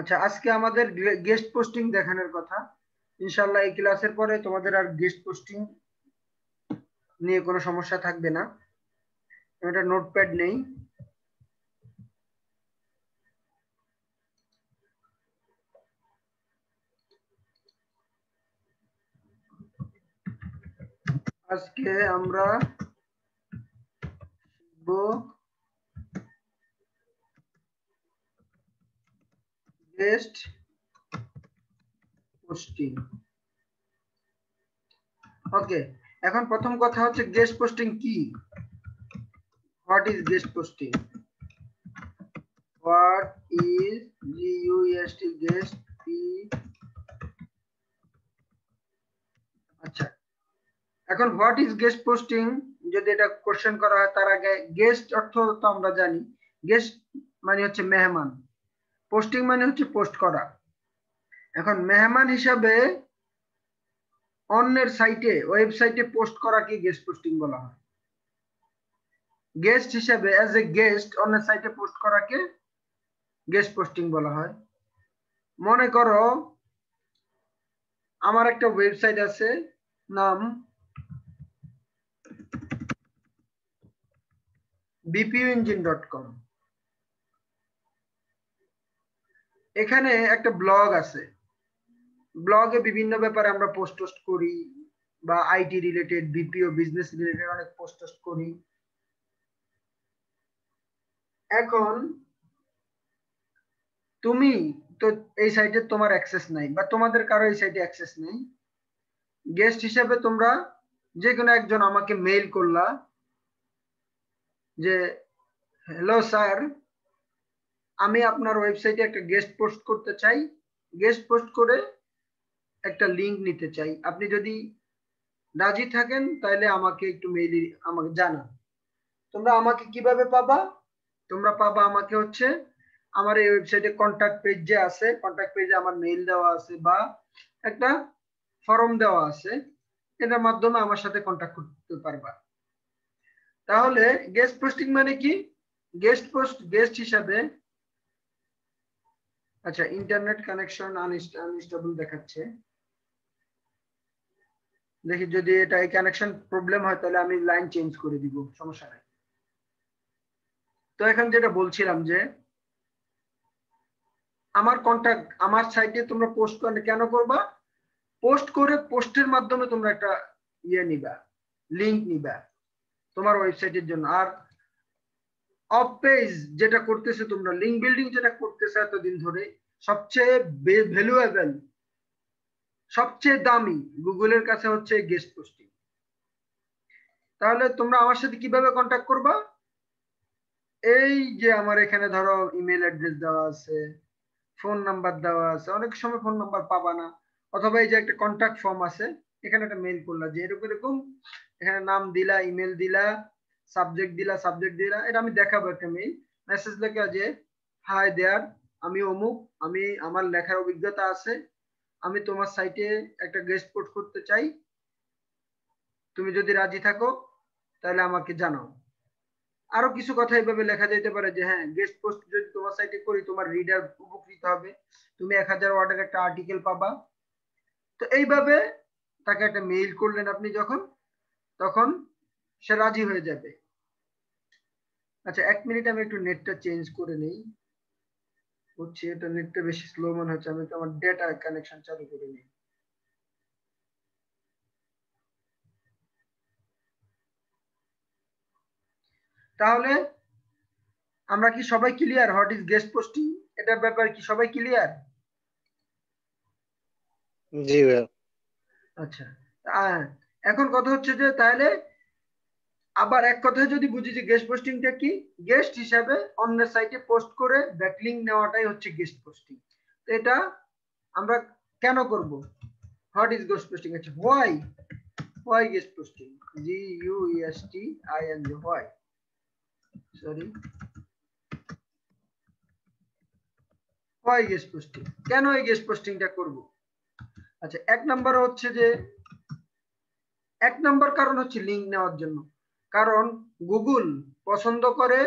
আচ্ছা, আজকে আমাদের গেস্ট পোস্টিং দেখানোর কথা। ইনশাআল্লাহ এই ক্লাসের পরে তোমাদের আর গেস্ট পোস্টিং নিয়ে কোনো সমস্যা থাকবে না। এটা নোটপ্যাড নেই। আজকে আমরা গেস্ট পোস্টিং। ওকে, এখন প্রথম কথা হচ্ছে গেস্ট পোস্টিং কি? What is guest posting? What is GUEST guest P? আচ্ছা, এখন হোয়াট ইজ গেস্ট পোস্টিং যদি এটা কোশ্চেন করা হয় তার আগে গেস্ট অর্থ তো আমরা জানি। গেস্ট মানে হচ্ছে মেহমান, পোস্টিং মানে হচ্ছে পোস্ট করা। এখন মেহমান হিসাবে অন্যের সাইটে ওয়েবসাইটে পোস্ট করাকে গেস্ট পোস্টিং বলা হয়। গেস্ট হিসাবে অ্যাজ এ গেস্ট অন্যের সাইটে পোস্ট করাকে গেস্ট পোস্টিং বলা হয়। মনে করো আমার একটা ওয়েবসাইট আছে, নাম bpuengine.com। এখানে একটা ব্লগ আছে, ব্লগে বিভিন্ন ব্যাপারে আমরা পোস্ট করি, বা IT related, BPO business related অনেক পোস্ট করি। এখন তুমি তো এই সাইটে তোমার অ্যাক্সেস নাই, বা তোমাদের কারো এই সাইটে অ্যাক্সেস নেই। গেস্ট হিসেবে তোমরা যে কোনো একজন আমাকে মেইল করলা যে হ্যালো স্যার, আমি আপনার ওয়েবসাইটে একটা গেস্ট পোস্ট করতে চাই, গেস্ট পোস্ট করে একটা লিংক নিতে চাই। আপনি যদি রাজি থাকেন তাহলে আমাকে একটু মেইল আমাকে জানান। তোমরা আমাকে কিভাবে পাবা? তোমরা পাবা আমাকে হচ্ছে আমার এই ওয়েবসাইটে কন্টাক্ট পেজ যে আছে, কন্টাক্ট পেজে আমার মেইল দেওয়া আছে বা একটা ফর্ম দেওয়া আছে, এটার মাধ্যমে আমার সাথে কন্টাক্ট করতে পারবা। তাহলে গেস্ট পোস্টিং মানে কি? গেস্ট হিসাবে, আচ্ছা ইন্টারনেট কানেকশন আনস্টেবল দেখাচ্ছে, দেখি যদি এটা এই কানেকশন প্রবলেম হয় তাহলে আমি লাইন চেঞ্জ করে দিব, সমস্যা নাই। তো এখন যেটা বলছিলাম যে আমার কন্টাক্ট, আমার সাইটে তোমরা পোস্ট করে কেন করবা? পোস্ট করে পোস্টের মাধ্যমে তোমরা একটা ইয়ে নিবা, লিংক নিবা তোমার ওয়েবসাইটের জন্য। আর অফ পেজ যেটা করতেছে তোমরা, লিংক বিল্ডিং যেটা করতেছে এতদিন ধরে, সবচেয়ে ভ্যালুয়েবল, সবচেয়ে দামি গুগলের কাছে হচ্ছে গেস্ট পোস্টিং। তাহলে তোমরা আমার সাথে কিভাবে কন্টাক্ট করবা? এই যে আমার এখানে ধরো ইমেল অ্যাড্রেস দেওয়া আছে, ফোন নাম্বার দেওয়া আছে, অনেক সময় ফোন নাম্বার পাবা না, অথবা এই যে একটা কন্টাক্ট ফর্ম আছে, এখানে একটা মেইল করলা যে এরকম এরকম, এখানে নাম দিলা, ইমেল দিলা, সাবজেক্ট দিলা, এটা আমি দেখাবো একটা মেইল মেসেজ লেখা যে হাই দেয়ার, আমি অমুক, আমি আমার লেখার অভিজ্ঞতা আছে, আমি তোমার সাইটে একটা গেস্ট পোস্ট করতে চাই, তুমি যদি রাজি থাকো তাহলে আমাকে জানাও। আরো কিছু কথা এইভাবে লেখা যেতে পারে যে হ্যাঁ, গেস্ট পোস্ট যদি তোমার সাইটে করি তোমার রিডার উপকৃত হবে, তুমি 1000 ওয়ার্ডের একটা আর্টিকেল পাবা। তো এইভাবে তাকে একটা মেইল করলেন আপনি যখন, তখন সে রাজি হয়ে যাবে। আচ্ছা 1 মিনিট আমি একটু নেটটা চেঞ্জ করে নেই, হচ্ছে এটা নেটটা বেশি স্লো মনে হচ্ছে, আমি তো আমার ডেটা কানেকশন চালু করে নিই। তাহলে আমরা কি সবাই clear? What is guest posting এটার ব্যাপারে কি সবাই ক্লিয়ার? জি ভাইয়া। আচ্ছা, এখন কথা হচ্ছে যে তাহলে আবার এক কথায় যদি বুঝি যে গেস্ট পোস্টিংটা কি, গেস্ট হিসাবে অন্যের সাইটে পোস্ট করে ব্যাকলিংক নেওয়াটাই হচ্ছে গেস্ট পোস্টিং। তো এটা আমরা কেন করব? What is guest posting? আচ্ছা why guest posting, GUESTING, why, sorry, why guest posting, কেন এই গেস্ট পোস্টিংটা করব? আচ্ছা এক নাম্বার হচ্ছে যে, এক নাম্বার কারণ হচ্ছে লিংক নেওয়ার জন্য। কারণ গুগল পছন্দ করে,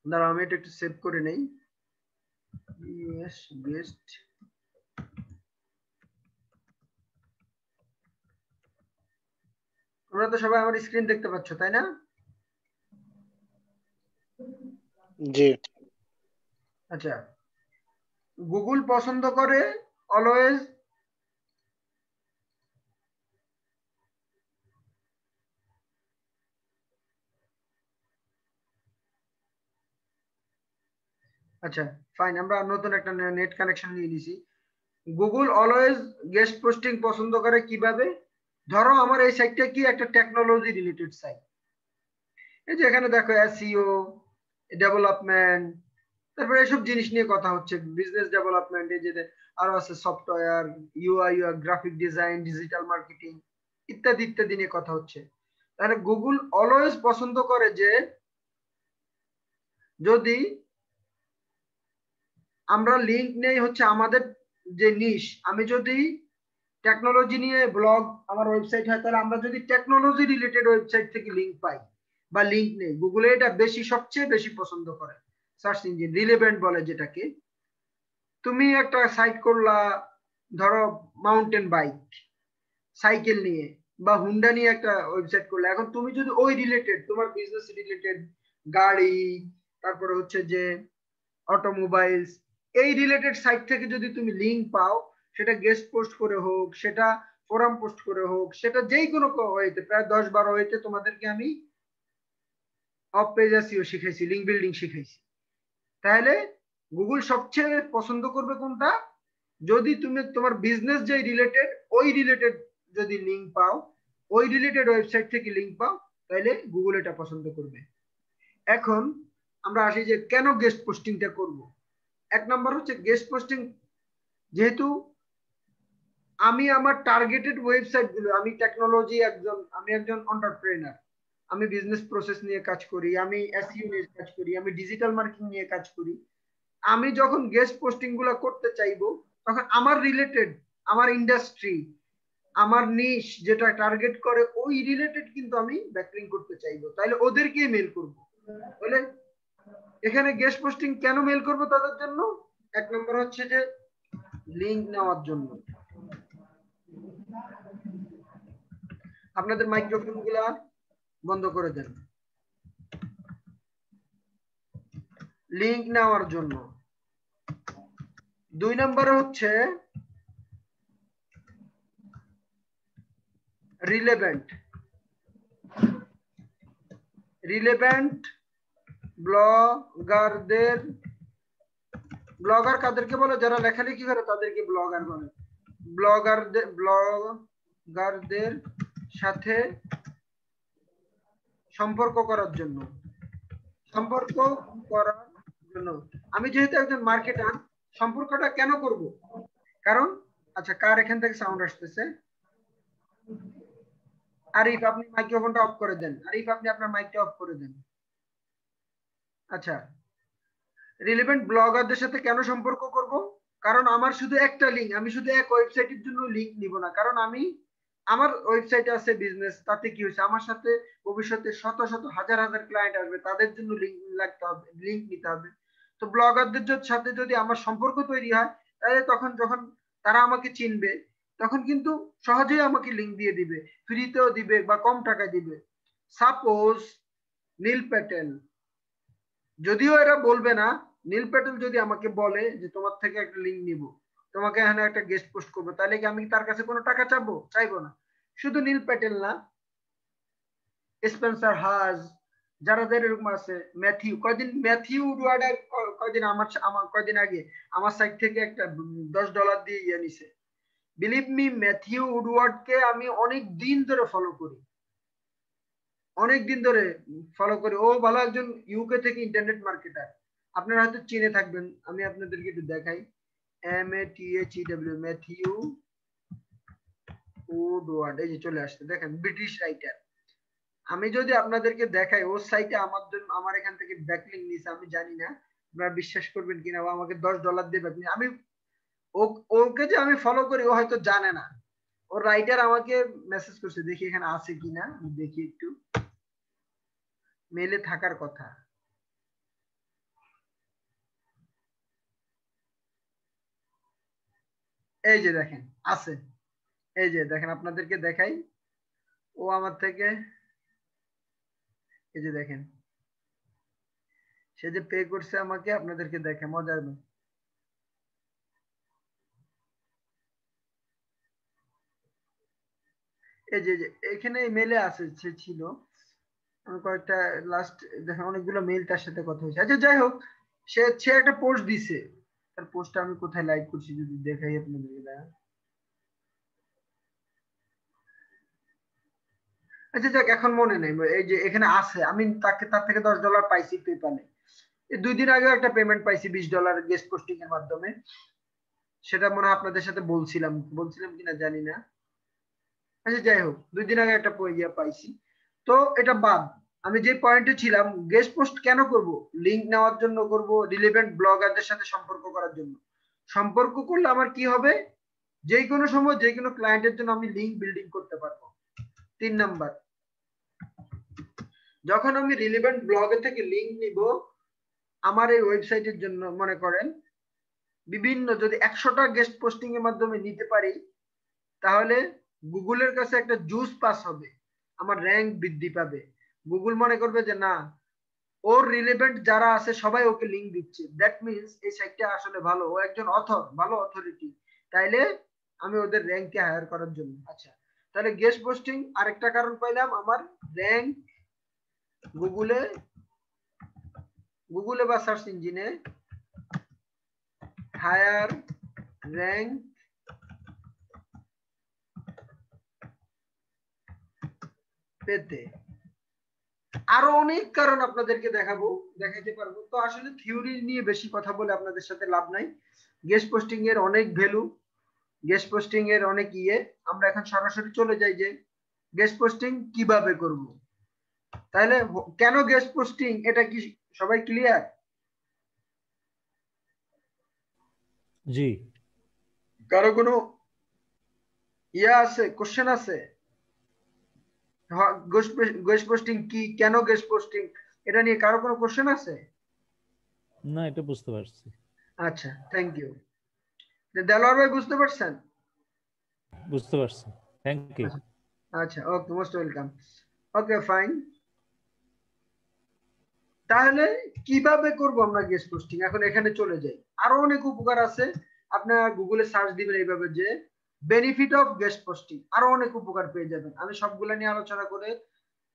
দাঁড়াও আমি এটা একটু সেভ করে নেই, ইয়েস গেস্ট। তোমরা তো সবাই আমার স্ক্রিন দেখতে পাচ্ছ, তাই না? জি। আচ্ছা, গুগল পছন্দ করে অলওয়েজ আচ্ছা ফাইন, আমরা নতুন একটা নেট কানেকশন নিয়ে নিছি। গুগল অলওয়েজ গেস্ট পোস্টিং পছন্দ করে কিভাবে? ধরো আমার এই সাইটটা কি একটা টেকনোলজি রিলেটেড সাইট, এই যে এখানে দেখো এসইও, ডেভেলপমেন্ট, তারপরে এসব জিনিস নিয়ে কথা হচ্ছে, বিজনেস ডেভেলপমেন্ট, এই যে আরো আছে software, UI UI, graphic design, digital marketing ইত্যাদি ইত্যাদি নিয়ে কথা হচ্ছে। তাহলে গুগল অলওয়েজ পছন্দ করে যে যদি আমরা লিংক নেই হচ্ছে আমাদের যে নিশ, আমি যদি টেকনোলজি নিয়ে ব্লগ আমার ওয়েবসাইট হয়, তাহলে আমরা যদি টেকনোলজি রিলেটেড ওয়েবসাইট থেকে লিংক পাই বা লিংক নেই, গুগলে এটা বেশি সবচেয়ে বেশি পছন্দ করে। সার্চ ইঞ্জিন রিলেভেন্ট বলে যেটাকে। তুমি একটা সাইট করলা, ধরো মাউন্টেন বাইক, সাইকেল নিয়ে বা হুন্ডা নিয়ে একটা ওয়েবসাইট করলে, এখন তুমি যদি ওই রিলেটেড তোমার বিজনেস রিলেটেড গাড়ি, তারপরে হচ্ছে যে অটোমোবাইলস, এই রিলেটেড সাইট থেকে যদি তুমি লিংক পাও, সেটা গেস্ট পোস্ট করে হোক, সেটা ফোরাম পোস্ট করে হোক, সেটা যেই কোনো হইতে, প্রায় 10-12 হইতে তোমাদেরকে আমি অফ পেজ এসইও শিখাইছি, লিংক বিল্ডিং শিখাইছি। তাহলে গুগল সবচেয়ে পছন্দ করবে কোনটা? যদি তুমি তোমার বিজনেস যে রিলেটেড, ওই রিলেটেড যদি লিংক পাও, ওই রিলেটেড ওয়েবসাইট থেকে লিংক পাও, তাহলে গুগল এটা পছন্দ করবে। এখন আমরা আসি যে কেন গেস্ট পোস্টিংটা করব। এক নম্বর হচ্ছে গেস্ট পোস্টিং, যেহেতু আমি আমার টার্গেটেড ওয়েবসাইট গুলো, আমি টেকনোলজি একজন, আমি একজন এন্টারপ্রেনার, আমি বিজনেস প্রসেস নিয়ে কাজ করি, আমি এসইও নিয়ে কাজ করি, আমি ডিজিটাল মার্কেটিং নিয়ে কাজ করি। আমি যখন গেস্ট পোস্টিং গুলো করতে চাইবো, তখন আমার রিলেটেড, আমার ইন্ডাস্ট্রি, আমার নিশ যেটা টার্গেট করে ওই রিলেটেড কিন্তু আমি ব্যাকলিং করতে চাইবো, তাহলে ওদেরকে মেল করব। তাহলে এখানে গেস্ট পোস্টিং কেন মেল করব তাদের জন্য? এক নম্বর হচ্ছে যে লিংক নেওয়ার জন্য। আপনাদের মাইক্রোফোন গুলা বন্ধ করে দেন। লিংক নেওয়ার জন্য। 2 নম্বরে হচ্ছে রিলেভেন্ট। রিলেভেন্ট ব্লগারদের, ব্লগার কাদেরকে বলে? যারা লেখালেখি করে তাদেরকে ব্লগার বলে। ব্লগারদের সাথে সম্পর্ক করার জন্য, সম্পর্ক করার জন্য আমি যেহেতু একজন মার্কেটার, সম্পর্কটা কেন করব? কারণ, আচ্ছা কার এখান থেকে সাউন্ড আসতেছে? আরিফ, আপনি মাইক্রোফোনটা অফ করে দেন। আরিফ, আপনি আপনার মাইকটা অফ করে দেন। আচ্ছা, রিলেভেন্ট ব্লগারদের সাথে কেন সম্পর্ক করব? কারণ আমার শুধু একটা লিংক, আমি শুধু এক ওয়েবসাইটের জন্য লিংক নিব না, কারণ আমি আমার ওয়েবসাইটে আছে বিজনেস, তাতে কি হয়েছে, আমার সাথে ভবিষ্যতে শত শত হাজার হাজার ক্লায়েন্ট আসবে, তাদের জন্য লিংক লাগতে হবে, লিংক নিতে হবে। তো ব্লগারদের সাথে যদি আমার সম্পর্ক তৈরি হয়, তাহলে তখন যখন তারা আমাকে চিনবে, তখন কিন্তু সহজেই আমাকে লিংক দিয়ে দিবে, ফ্রিতেও দিবে বা কম টাকায় দিবে। সাপোজ নীল প্যাটেল, যদিও এরা বলবে না, নীল প্যাটেল যদি আমাকে বলে যে তোমার থেকে একটা লিংক নিব, তোমাকে এখানে একটা গেস্ট পোস্ট করবো, তাহলে কি আমি তার কাছে কোনো টাকা চাবো? চাইবো না। শুধু নীল প্যাটেল না, স্পেন্সার হাজ, যারা এরকম আছে, ম্যাথিউ, ম্যাথিউ উডওয়ার্ডার কয়দিন আমার কয়দিন আগে আমার সাইট থেকে একটা $10 দিয়ে ইয়ে নিছে। বিলিভ মি, ম্যাথিউ উডওয়ার্ডকে আমি অনেক দিন ধরে ফলো করি, অনেক দিন ধরে ফলো করি। ও ভালো একজন ইউকে থেকে ইন্টারনেট মার্কেটার, আপনারা হয়তো চিনে থাকবেন। আমি আপনাদেরকে একটু দেখাই, MATHEW, ম্যাথিউ উডওয়ার্ড, এই যে চলে আসছে, দেখেন ব্রিটিশ রাইটার। আমি যদি আপনাদেরকে দেখাই ওর সাইটে আমার জন্য, আমার এখান থেকে ব্যাকলিং নিছে, আমি জানি না আপনারা বিশ্বাস করবেন কিনা, ও আমাকে $10 দিয়ে ব্যাকলিং, আমি ওকে যে আমি ফলো করি ও হয়তো জানে না। ওর রাইটার আমাকে মেসেজ করছে, দেখি এখানে আছে কিনা, দেখি একটু, মেলে থাকার কথা। এই যে দেখেন আছে, এই যে দেখেন আপনাদেরকে দেখাই, ও আমার থেকে এই যে দেখেন সে যে পে করছে আমাকে, আপনাদেরকে দেখে মজার ব্যাপার। এই যে এখানে মেলে আছে, সে ছিল, আমি কয়েকটা লাস্ট দেখেন অনেকগুলো মেল তার সাথে কথা হয়েছে। আচ্ছা যাই হোক, সে সে একটা পোস্ট দিছে, তার পোস্টটা আমি কোথায় লাইক করছি যদি দেখাই আপনাদেরকে দেখেন। আচ্ছা যাক, এখন মনে নেই, এই যে এখানে আছে, আমি তাকে তার থেকে $10 পাইছি পেপালে। এই 2 দিন আগে একটা পেমেন্ট পাইছি $20 গেস্ট পোস্টিং এর মাধ্যমে, সেটা মনে হয় আপনাদের সাথে বলছিলাম, বলছিলাম কিনা জানি না। আচ্ছা যাই হোক, 2 দিন আগে একটা ইয়ে পাইছি। তো এটা বাদ, আমি যে পয়েন্টে ছিলাম, গেস্ট পোস্ট কেন করব? লিংক নেওয়ার জন্য করব, রিলেভেন্ট ব্লগারদের সাথে সম্পর্ক করার জন্য। সম্পর্ক করলে আমার কি হবে? যে কোনো সময় যে কোনো ক্লায়েন্টের জন্য আমি লিংক বিল্ডিং করতে পারবো। 3 নাম্বার, যখন আমি রিলেভেন্ট ব্লগের থেকে লিংক নিব আমার এই ওয়েবসাইটের জন্য, মনে করেন বিভিন্ন যদি 100টা গেস্ট পোস্টিং এর মাধ্যমে নিতে পারি, তাহলে গুগলের কাছে একটা জুস পাস হবে, আমার র্যাঙ্ক বৃদ্ধি পাবে। গুগল মনে করবে যে না, ওর রিলেভেন্ট যারা আছে সবাই ওকে লিংক দিচ্ছে, দ্যাট মিনস এই সাইটটা আসলে ভালো, ও একজন অথর, ভালো অথরিটি, তাইলে আমি ওদের র্যাঙ্ককে হায়ার করার জন্য। আচ্ছা, তাহলে গেস্ট পোস্টিং আরেকটা কারণ পাইলাম, আমার র্যাঙ্ক গুগলে, গুগলে বা সার্চ ইঞ্জিনে হায়ার র্যাঙ্ক পেতে। আরো অনেক কারণ আপনাদেরকে দেখাইতে পারবো। তো আসলে থিওরি নিয়ে বেশি কথা বলে আপনাদের সাথে লাভ নাই। গেস্ট পোস্টিং এর অনেক ভ্যালু, গেস্ট পোস্টিং এর অনেক আমরা এখন সরাসরি চলে যাই যে গেস্ট পোস্টিং কিভাবে করব। তাহলে কেন গেস্ট পোস্টিং, এটা কি সবাই ক্লিয়ার? জি। কারো কোনো আছে, কোশ্চেন আছে? গেস্ট পোস্টিং কি, কেন গেস্ট পোস্টিং, এটা নিয়ে কারো কোনো কোশ্চেন আছে? না, এটা বুঝতে পারছি। আচ্ছা, থ্যাংক ইউ। দেলোয়ার ভাই বুঝতে পারছেন? বুঝতে পারছি, থ্যাংক ইউ। আচ্ছা, ওকে, মোস্ট ওয়েলকাম। ওকে ফাইন, তাহলে কিভাবে করব আমরা গেস্ট পোস্টিং, এখন এখানে চলে যাই। আরো অনেক উপকার আছে, আপনারা গুগলে সার্চ দিবেন এইভাবে যে বেনিফিট অফ গেস্ট পোস্টিং, আরো অনেক উপকার পেয়ে যাবেন। আমি সবগুলা নিয়ে আলোচনা করে,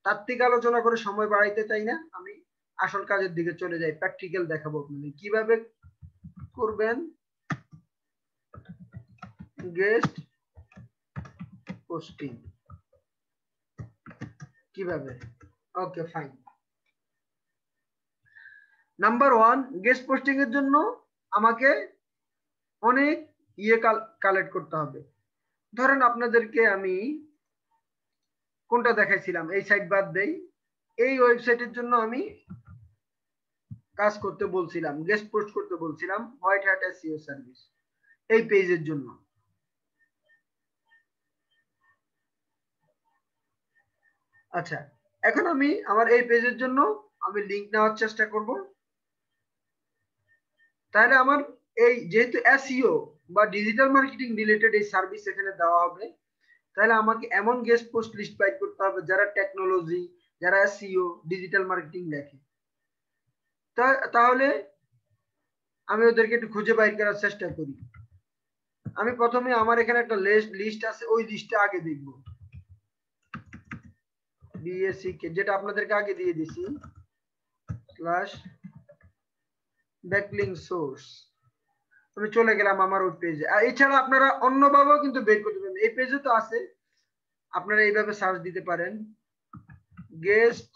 তাত্ত্বিক আলোচনা করে সময় বাড়াইতে চাই না, আমি আসল কাজের দিকে চলে যাই, প্র্যাকটিক্যাল দেখাবো আপনাদের কিভাবে করবেন গেস্ট পোস্টিং, কিভাবে। Okay fine. Number 1, guest posting এর জন্য আমাকে অনেক কালেক্ট করতে হবে। ধরেন আপনাদেরকে আমি কোনটা দেখাইছিলাম, এই সাইট বাদ দেই, এই ওয়েবসাইটের জন্য আমি কাজ করতে বলছিলাম, গেস্ট পোস্ট করতে বলছিলাম, হোয়াইট হ্যাট এসইও সার্ভিস, এই পেজের জন্য। আচ্ছা, এখন আমি আমার এই পেজের জন্য আমি লিংক নেওয়ার চেষ্টা করব। তাহলে আমার এই যেহেতু এসইও বা ডিজিটাল মার্কেটিং রিলেটেড এই সার্ভিস এখানে দেওয়া হবে, তাহলে আমাকে এমন গেস্ট পোস্ট লিস্ট বাইট করতে হবে যারা টেকনোলজি, যারা এসইও, ডিজিটাল মার্কেটিং লেখে। তাহলে আমি ওদেরকে একটু খুঁজে বাইর করার চেষ্টা করি। আমি প্রথমে আমার এখানে একটা লিস্ট আছে, ওই লিস্টে আগে দেখব বিএসসি কে, যেটা আপনাদেরকে আগে দিয়ে দিছি, /ব্যাকলিংক সোর্স। আমি চলে গেলাম আমার ওই পেজে। আর এছাড়া আপনারা অন্যভাবেও কিন্তু বের করতে পারেন, এই পেজে তো আছে, আপনারা এইভাবে সার্চ দিতে পারেন গেস্ট।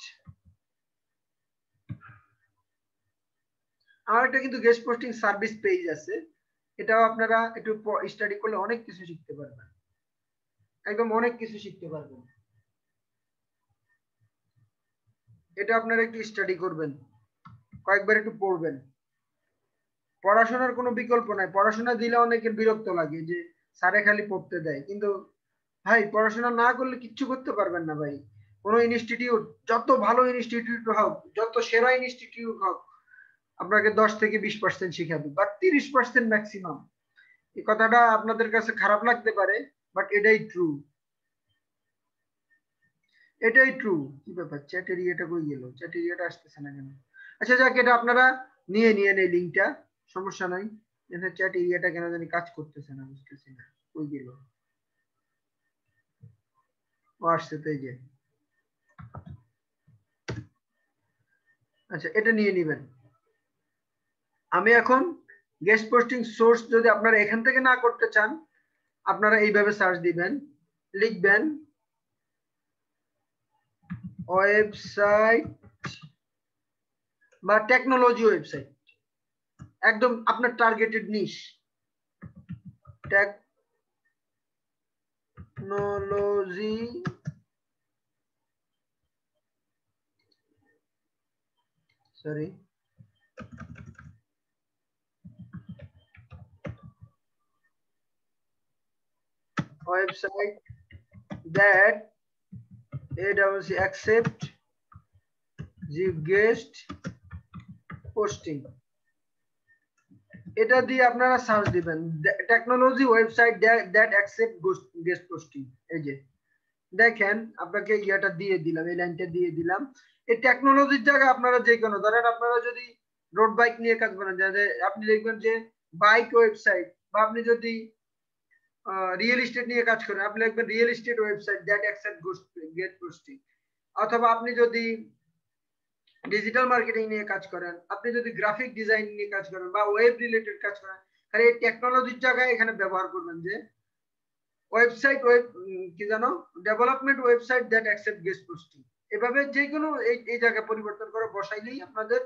আমার একটা কিন্তু গেস্ট পোস্টিং সার্ভিস পেজ আছে, এটাও আপনারা একটু স্টাডি করলে অনেক কিছু শিখতে পারবেন, একদম অনেক কিছু শিখতে পারবেন। এটা আপনারা একটু স্টাডি করবেন, কয়েকবার একটু পড়বেন। পড়াশোনার কোনো বিকল্প নাই, পড়াশোনা দিলে অনেকের বিরক্ত লাগে যে স্যারে খালি পড়তে দেয়, কিন্তু ভাই পড়াশোনা না করলে কিচ্ছু করতে পারবেন না ভাই। কোনো ইনস্টিটিউট, যত ভালো ইনস্টিটিউট হোক, যত সেরা ইনস্টিটিউট হোক, আপনাকে 10 থেকে 20% শিখাবে, বা 30% ম্যাক্সিমাম। এই কথাটা আপনাদের কাছে খারাপ লাগতে পারে, বাট এটাই ট্রু, এটাই ট্রু। কি ব্যাপার, চ্যাট এরিয়াটা কই গেল? চ্যাট এরিয়াটা আসতেছে না কেন? আচ্ছা যাক, এটা আপনারা নিয়ে নেন এই লিঙ্কটা, সমস্যা নাই। এখানে চ্যাট এরিয়াটা কেন জানি কাজ করতেছে না, বুঝতেছি না কই গেল। ও আসছে তো, এই যে। আচ্ছা, এটা নিয়ে নেবেন। আমি এখন গেস্ট পোস্টিং সোর্স যদি আপনারা এখান থেকে না করতে চান, আপনারা এইভাবে সার্চ দিবেন, লিখবেন ওয়েবসাইট বা টেকনোলজি ওয়েবসাইট, একদম আপনার targeted niche, technology sorry website that AWS accept the guest posting, এটা দিয়ে আপনারা সার্চ দিবেন technology website that accept guest posting. এই যে দেখেন, আপনাকে ইয়াটা দিয়ে দিলাম, এই লাইনটা দিয়ে দিলাম। এই টেকনোলজির জায়গায় আপনারা যে কোনো, ধরেন আপনারা যদি রোড বাইক নিয়ে কাজ করেন, আপনি লিখবেন যে বাইক ওয়েবসাইট, বা আপনি যদি রিয়েল এস্টেট নিয়ে কাজ করেন, আপনি লিখবেন real estate website that accept guest posting. অথবা আপনি যদি ডিজিটাল মার্কেটিং নিয়ে কাজ করেন, আপনি যদি গ্রাফিক ডিজাইন নিয়ে কাজ করেন বা ওয়েব রিলেটেড কাজ করেন, তাহলে এই টেকনোলজির জায়গায় এখানে ব্যবহার করবেন যে ওয়েবসাইট কি জানো, development website that accept guest posting. এভাবে যে কোনো এই জায়গায় পরিবর্তন করে বসাইলেই আপনাদের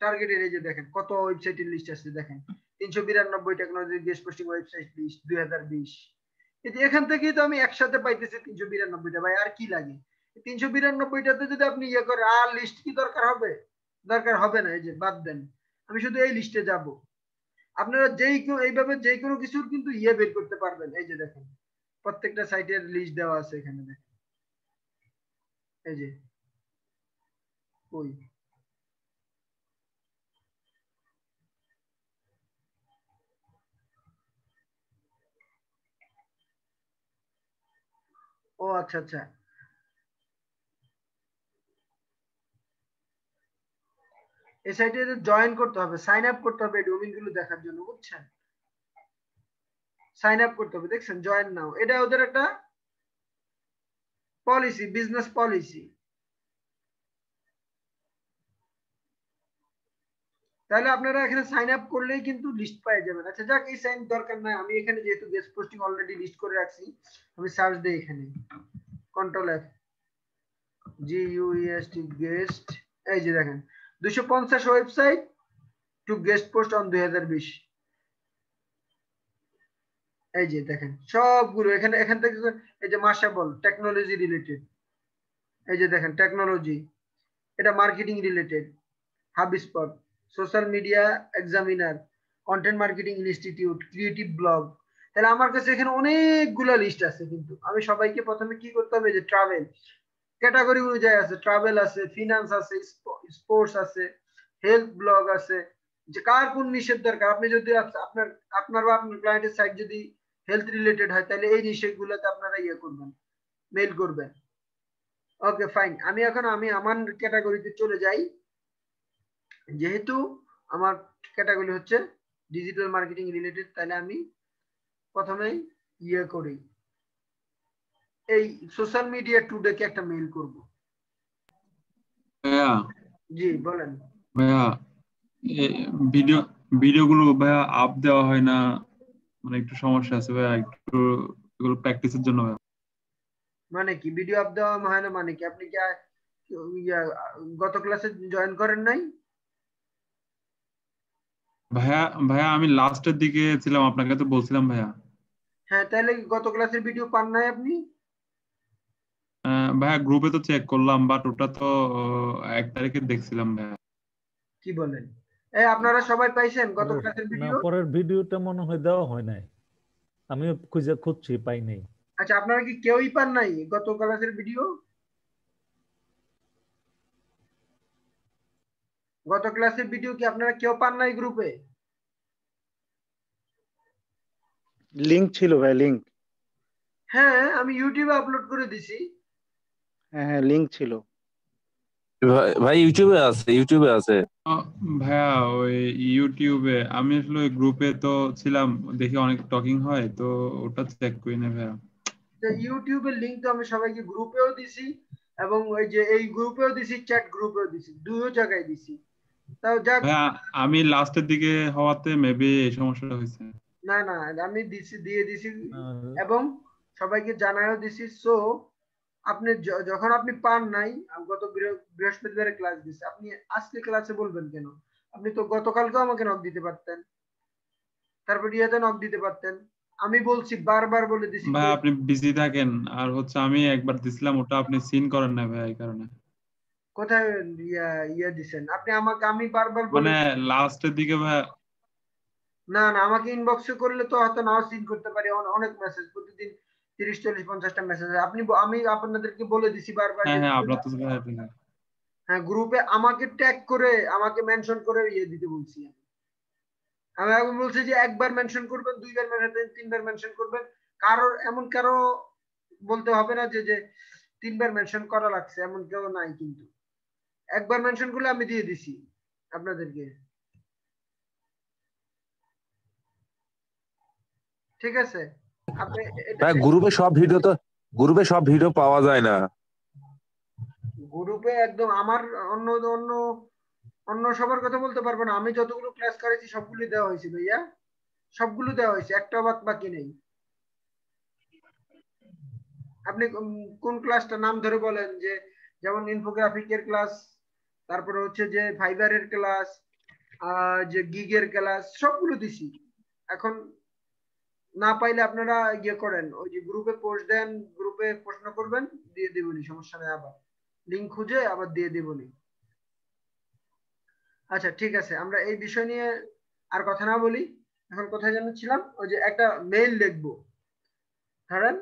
টার্গেটের, এই যে দেখেন কত ওয়েবসাইটের লিস্ট আছে, দেখেন 392 technology guest posting website list 2020। এখান থেকেই তো আমি একসাথে পাইতেছি 392টা, ভাই আর কি লাগে? 392টাতে যদি আপনি ইয়ে করে, আর লিস্ট কি দরকার হবে? দরকার হবে না, এই যে বাদ দেন, আমি শুধু এই লিস্টে যাব। আপনারা এইভাবে যে কোনো কিছুর কিন্তু ইয়ে বের করতে পারবেন। এই যে দেখেন প্রত্যেকটা সাইটের লিস্ট দেওয়া আছে এখানে, দেখেন এই যে ওই ও আচ্ছা আচ্ছা, এই সাইটে জয়েন করতে হবে, সাইন আপ করতে হবে ডোমেইন গুলো দেখার জন্য, বুঝছেন? সাইন আপ করতে হবে, দেখছেন জয়েন নাও, এটা ওদের একটা পলিসি, বিজনেস পলিসি। তাহলে আপনারা এখানে সাইন আপ করলেই কিন্তু লিস্ট পেয়ে যাবেন। আচ্ছা যাক, এই সাইন দরকার নাই, আমি এখানে যেহেতু গেস্ট পোস্টিং অলরেডি লিস্ট করে রাখছি, আমি সার্চ দেই এখানে, কন্ট্রোল এফ, GUEST গেস্ট, এই যে দেখেন 250 website two guest post on 2020। এই যে দেখেন সবগুলো এখানে, এখান থেকে এই যে মাশাবল টেকনোলজি রিলেটেড, এই যে দেখেন টেকনোলজি, এটা marketing related, HubSpot, social media examiner, content marketing institute, creative blog. তাহলে আমার কাছে এখানে অনেকগুলা লিস্ট আছে, কিন্তু আমি সবাইকে প্রথমে কি করতে হবে, যে ট্রাভেল ক্যাটাগরি অনুযায়ী আছে, ট্রাভেল আছে, ফিনান্স আছে, স্পোর্টস আছে, হেলথ ব্লগ আছে, যে কার কোন নিষেধ দরকার। আপনি যদি আপনার আপনার বা আপনার ক্লায়েন্টের সাইট যদি হেলথ রিলেটেড হয়, তাহলে এই নিষেধগুলোতে আপনারা ইয়ে করবেন, মেইল করবেন। ওকে ফাইন, আমি এখন আমার ক্যাটাগরিতে চলে যাই। যেহেতু আমার ক্যাটাগরি হচ্ছে ডিজিটাল মার্কেটিং রিলেটেড, তাহলে আমি প্রথমেই ইয়ে করি, এই সোশ্যাল মিডিয়া টুডে কে একটা মেইল করব। ভাইয়া জি বলেন। ভাইয়া ভিডিও ভিডিওগুলো ভাইয়া আপ দেওয়া হয় না, মানে একটু সমস্যা আছে ভাইয়া, একটু এগুলো প্র্যাকটিসের জন্য ভাইয়া। মানে কি ভিডিও আপ দেওয়া হয় না? মানে কি আপনি কি গত ক্লাসে জয়েন করেন নাই? ভাইয়া ভাইয়া আমি লাস্টের দিকে ছিলাম, আপনাকে তো বলছিলাম ভাইয়া। হ্যাঁ, তাহলে গত ক্লাসের ভিডিও পান নাই আপনি? ভাইয়া গ্রুপে তো চেক করলাম, বাট ওটা তো 1 তারিখে দেখছিলাম ভাইয়া। কি বলেন? এই আপনারা সবাই পাইছেন গত পরের ক্লাসের না, ভিডিও? পরের ভিডিওটা মনে হয় দেওয়া হয় নাই, আমিও খুঁজছি পাই নাই। আচ্ছা, আপনারা কি কেউই পান নাই গত ক্লাসের ভিডিও? গত ক্লাসের ভিডিও কি আপনারা কেউ পান নাই গ্রুপে? লিংক ছিল ভাই, লিংক। হ্যাঁ আমি ইউটিউবে আপলোড করে দিছি। হ্যাঁ হ্যাঁ, লিংক ছিল। ভাই ইউটিউবে আছে, ইউটিউবে আছে। আহ, ভাইয়া ওই ইউটিউবে আমি আসলে ওই গ্রুপে তো ছিলাম, দেখি অনেক টকিং হয় তো ওটা চেক করি না ভাইয়া। তো ইউটিউবের লিংক তো আমি সবাইকে গ্রুপেও দিছি, এবং ওই যে এই গ্রুপেও দিছি, চ্যাট গ্রুপেও দিছি, দুটো জায়গায় দিছি। তাও যাক। ভাইয়া আমি লাস্টের দিকে হওয়াতে মেবি এই সমস্যাটা হয়েছে। না না, আমি দিছি, দিয়ে দিছি, আর এবং সবাইকে জানায়ও দিছি। সো আপনি যখন আপনি পান নাই, গত বৃহস্পতিবারে ক্লাস দিছে, আপনি আজকে ক্লাসে বলবেন কেন? আপনি তো গতকালকেও আমাকে নক দিতে পারতেন, তারপর ইয়াতে নক দিতে পারতেন। আমি বলছি, বারবার বলে দিছি ভাই কেউ। আপনি বিজি থাকেন, আর হচ্ছে আমি একবার দিছিলাম ওটা আপনি সিন করেন না ভাই এই কারণে। কোথায় ইয়া ইয়া দিছেন আপনি আমাকে? আমি বারবার বলে মানে লাস্টের দিকে ভাই। না না, আমাকে ইনবক্সে করলে তো হয়তো নাও সিন করতে পারি। অনেক মেসেজ প্রতিদিন, 30 40 50টা মেসেজ। আমি আপনাদেরকে বলে দিছি বারবার হ্যাঁ যে হ্যাঁ, আপনার তো ভাই হ্যাঁ, গ্রুপে আমাকে ট্যাগ করে, আমাকে মেনশন করে ইয়ে দিতে বলছি। আমি বলছি যে একবার মেনশন করবেন, দুইবার মেনশন, তিনবার মেনশন করবেন। কারো বলতে হবে না যে যে তিনবার মেনশন করা লাগছে, এমন কেউ নাই। কিন্তু একবার মেনশন করলে আমি দিয়ে দিছি আপনাদেরকে। ঠিক আছে? আপনি এটা ভাই গ্রুপে সব ভিডিও পাওয়া যায় না। গ্রুপে একদম আমার অন্য অন্য অন্য সবার কথা বলতে পারবো না। আমি যতগুলো ক্লাস করেছি সবগুলো দেওয়া হয়েছে ভাইয়া, সবগুলো দেওয়া হয়েছে, একটা বাদ বাকি নেই। আপনি কোন ক্লাসটা নাম ধরে বলেন, যে যেমন ইনফোগ্রাফিকের ক্লাস, তারপরে হচ্ছে যে ফাইবারের ক্লাস, যে গিগের ক্লাস, সবগুলো দিছি। এখন না পাইলে আপনারা ইয়ে করেন, ওই যে গ্রুপে পোস্ট দেন, গ্রুপে প্রশ্ন করবেন, দিয়ে দেবনি, সমস্যা নেই। আবার লিঙ্ক খুঁজে আবার দিয়ে দেবনি। আচ্ছা ঠিক আছে, আমরা এই বিষয় নিয়ে আর কথা না বলি। এখন কোথায় যেন ছিলাম, ওই যে একটা মেইল লিখবো, ধরেন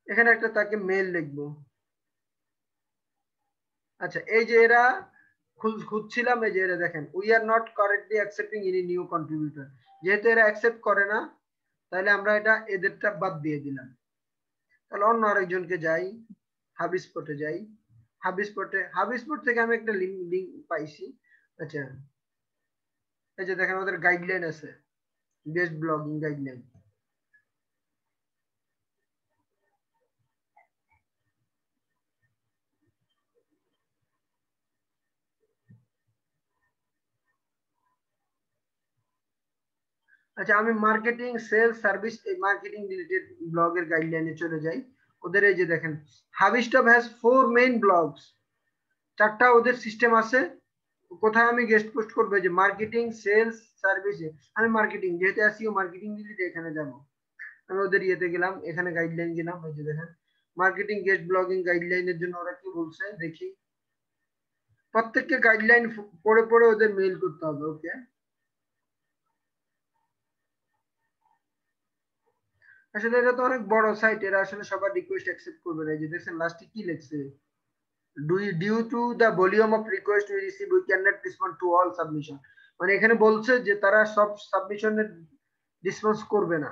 এখানে একটা তাকে মেইল লিখবো। আচ্ছা, এই যে এরা খুঁজছিলাম, এই যে এরা দেখেন, we are not currently accepting any new contributor. যেহেতু এরা অ্যাকসেপ্ট করে না, তাহলে আমরা এটা এদেরটা বাদ দিয়ে দিলাম। তাহলে অন্য আরেকজনকে যাই, হাবিস্পটে যাই। হাবিস্পট থেকে আমি একটা লিঙ্ক পাইছি। আচ্ছা, এই যে দেখেন ওদের গাইডলাইন আছে, বেস্ট ব্লগিং গাইডলাইন। আচ্ছা, আমি marketing, sales, service, marketing related ব্লগের গাইডলাইনে চলে যাই। ওদের এই যে দেখেন, হাবিস্টপ হ্যাজ 4 মেইন ব্লগস। 4টা ওদের সিস্টেম আছে। কোথায় আমি গেস্ট পোস্ট করবো? যে মার্কেটিং, সেলস, সার্ভিসে। আমি মার্কেটিং, যেহেতু এসইও মার্কেটিং রিলেটেড, এখানে যাব। আমি ওদের ইয়েতে গেলাম, এখানে গাইডলাইন গেলাম, এই যে দেখেন মার্কেটিং গেস্ট ব্লগিং গাইডলাইনের জন্য ওরা কি বলছে দেখি। প্রত্যেককে গাইডলাইন পড়ে পড়ে ওদের মেইল করতে হবে। ওকে, আসলে এটা তো অনেক বড় সাইট, এরা আসলে সবার রিকোয়েস্ট অ্যাকসেপ্ট করবে না। এই যে দেখছেন লাস্টে কি লিখছে, due to the volume of request we receive we cannot respond to all submission। মানে এখানে বলছে যে তারা সব সাবমিশনের রেসপন্স করবে না।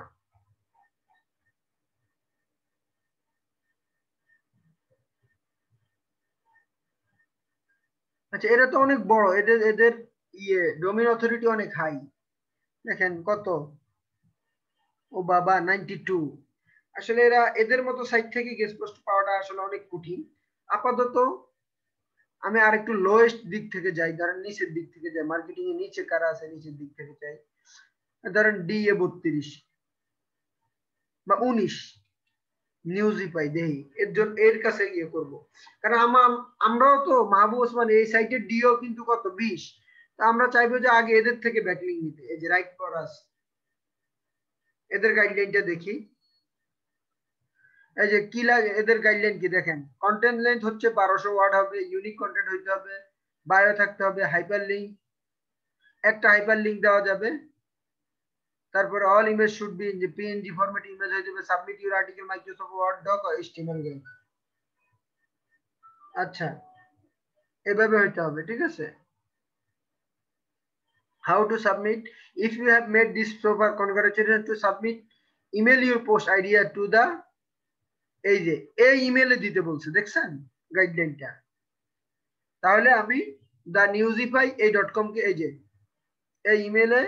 আচ্ছা, এরা তো অনেক বড়, এদের এদের ইয়ে ডোমেইন অথরিটি অনেক হাই। দেখেন কত, ও বাবা 92। আসলে এরা, এদের মতো সাইট থেকে গেস্ট পোস্ট পাওয়াটা আসলে অনেক কঠিন। আপাতত আমি আর একটু লোয়েস্ট দিক থেকে যাই, ধরেন নিচের দিক থেকে যাই, মার্কেটিং এর নিচে কারা আছে নিচের দিক থেকে যাই। ধরেন DA 32 বা 19 নিউজই পাই, দেই এর জন্য এর কাছে গিয়ে করব। কারণ আমরাও তো মাহবুব ওসমান এই সাইটের ডিও কিন্তু কত 20। তা আমরা চাইবো যে আগে এদের থেকে ব্যাকলিং নিতে। এই যে রাইট ফর আস, এদের গাইডলাইনটা দেখি। এই যে কি লাগে এদের গাইডলাইন, কি দেখেন, কন্টেন্ট লেন্থ হচ্ছে 1200 ওয়ার্ড হবে, ইউনিক কন্টেন্ট হইতে হবে, বায়ো থাকতে হবে, হাইপার লিঙ্ক, একটা হাইপার লিঙ্ক দেওয়া যাবে। তারপরে all image should be in যে পিএনজি ফরম্যাট ইমেজ হয়ে যাবে, submit your article Microsoft Word doc or HTML guide. আচ্ছা, এভাবে হইতে হবে, ঠিক আছে। How to submit? If you have made this so far, congratulations. To submit, email your post idea to the এই ইমেলে দিতে বলছে, দেখছেন গাইডলাইনটা। তাহলে আমি thenewsify.com কে এই ইমেলে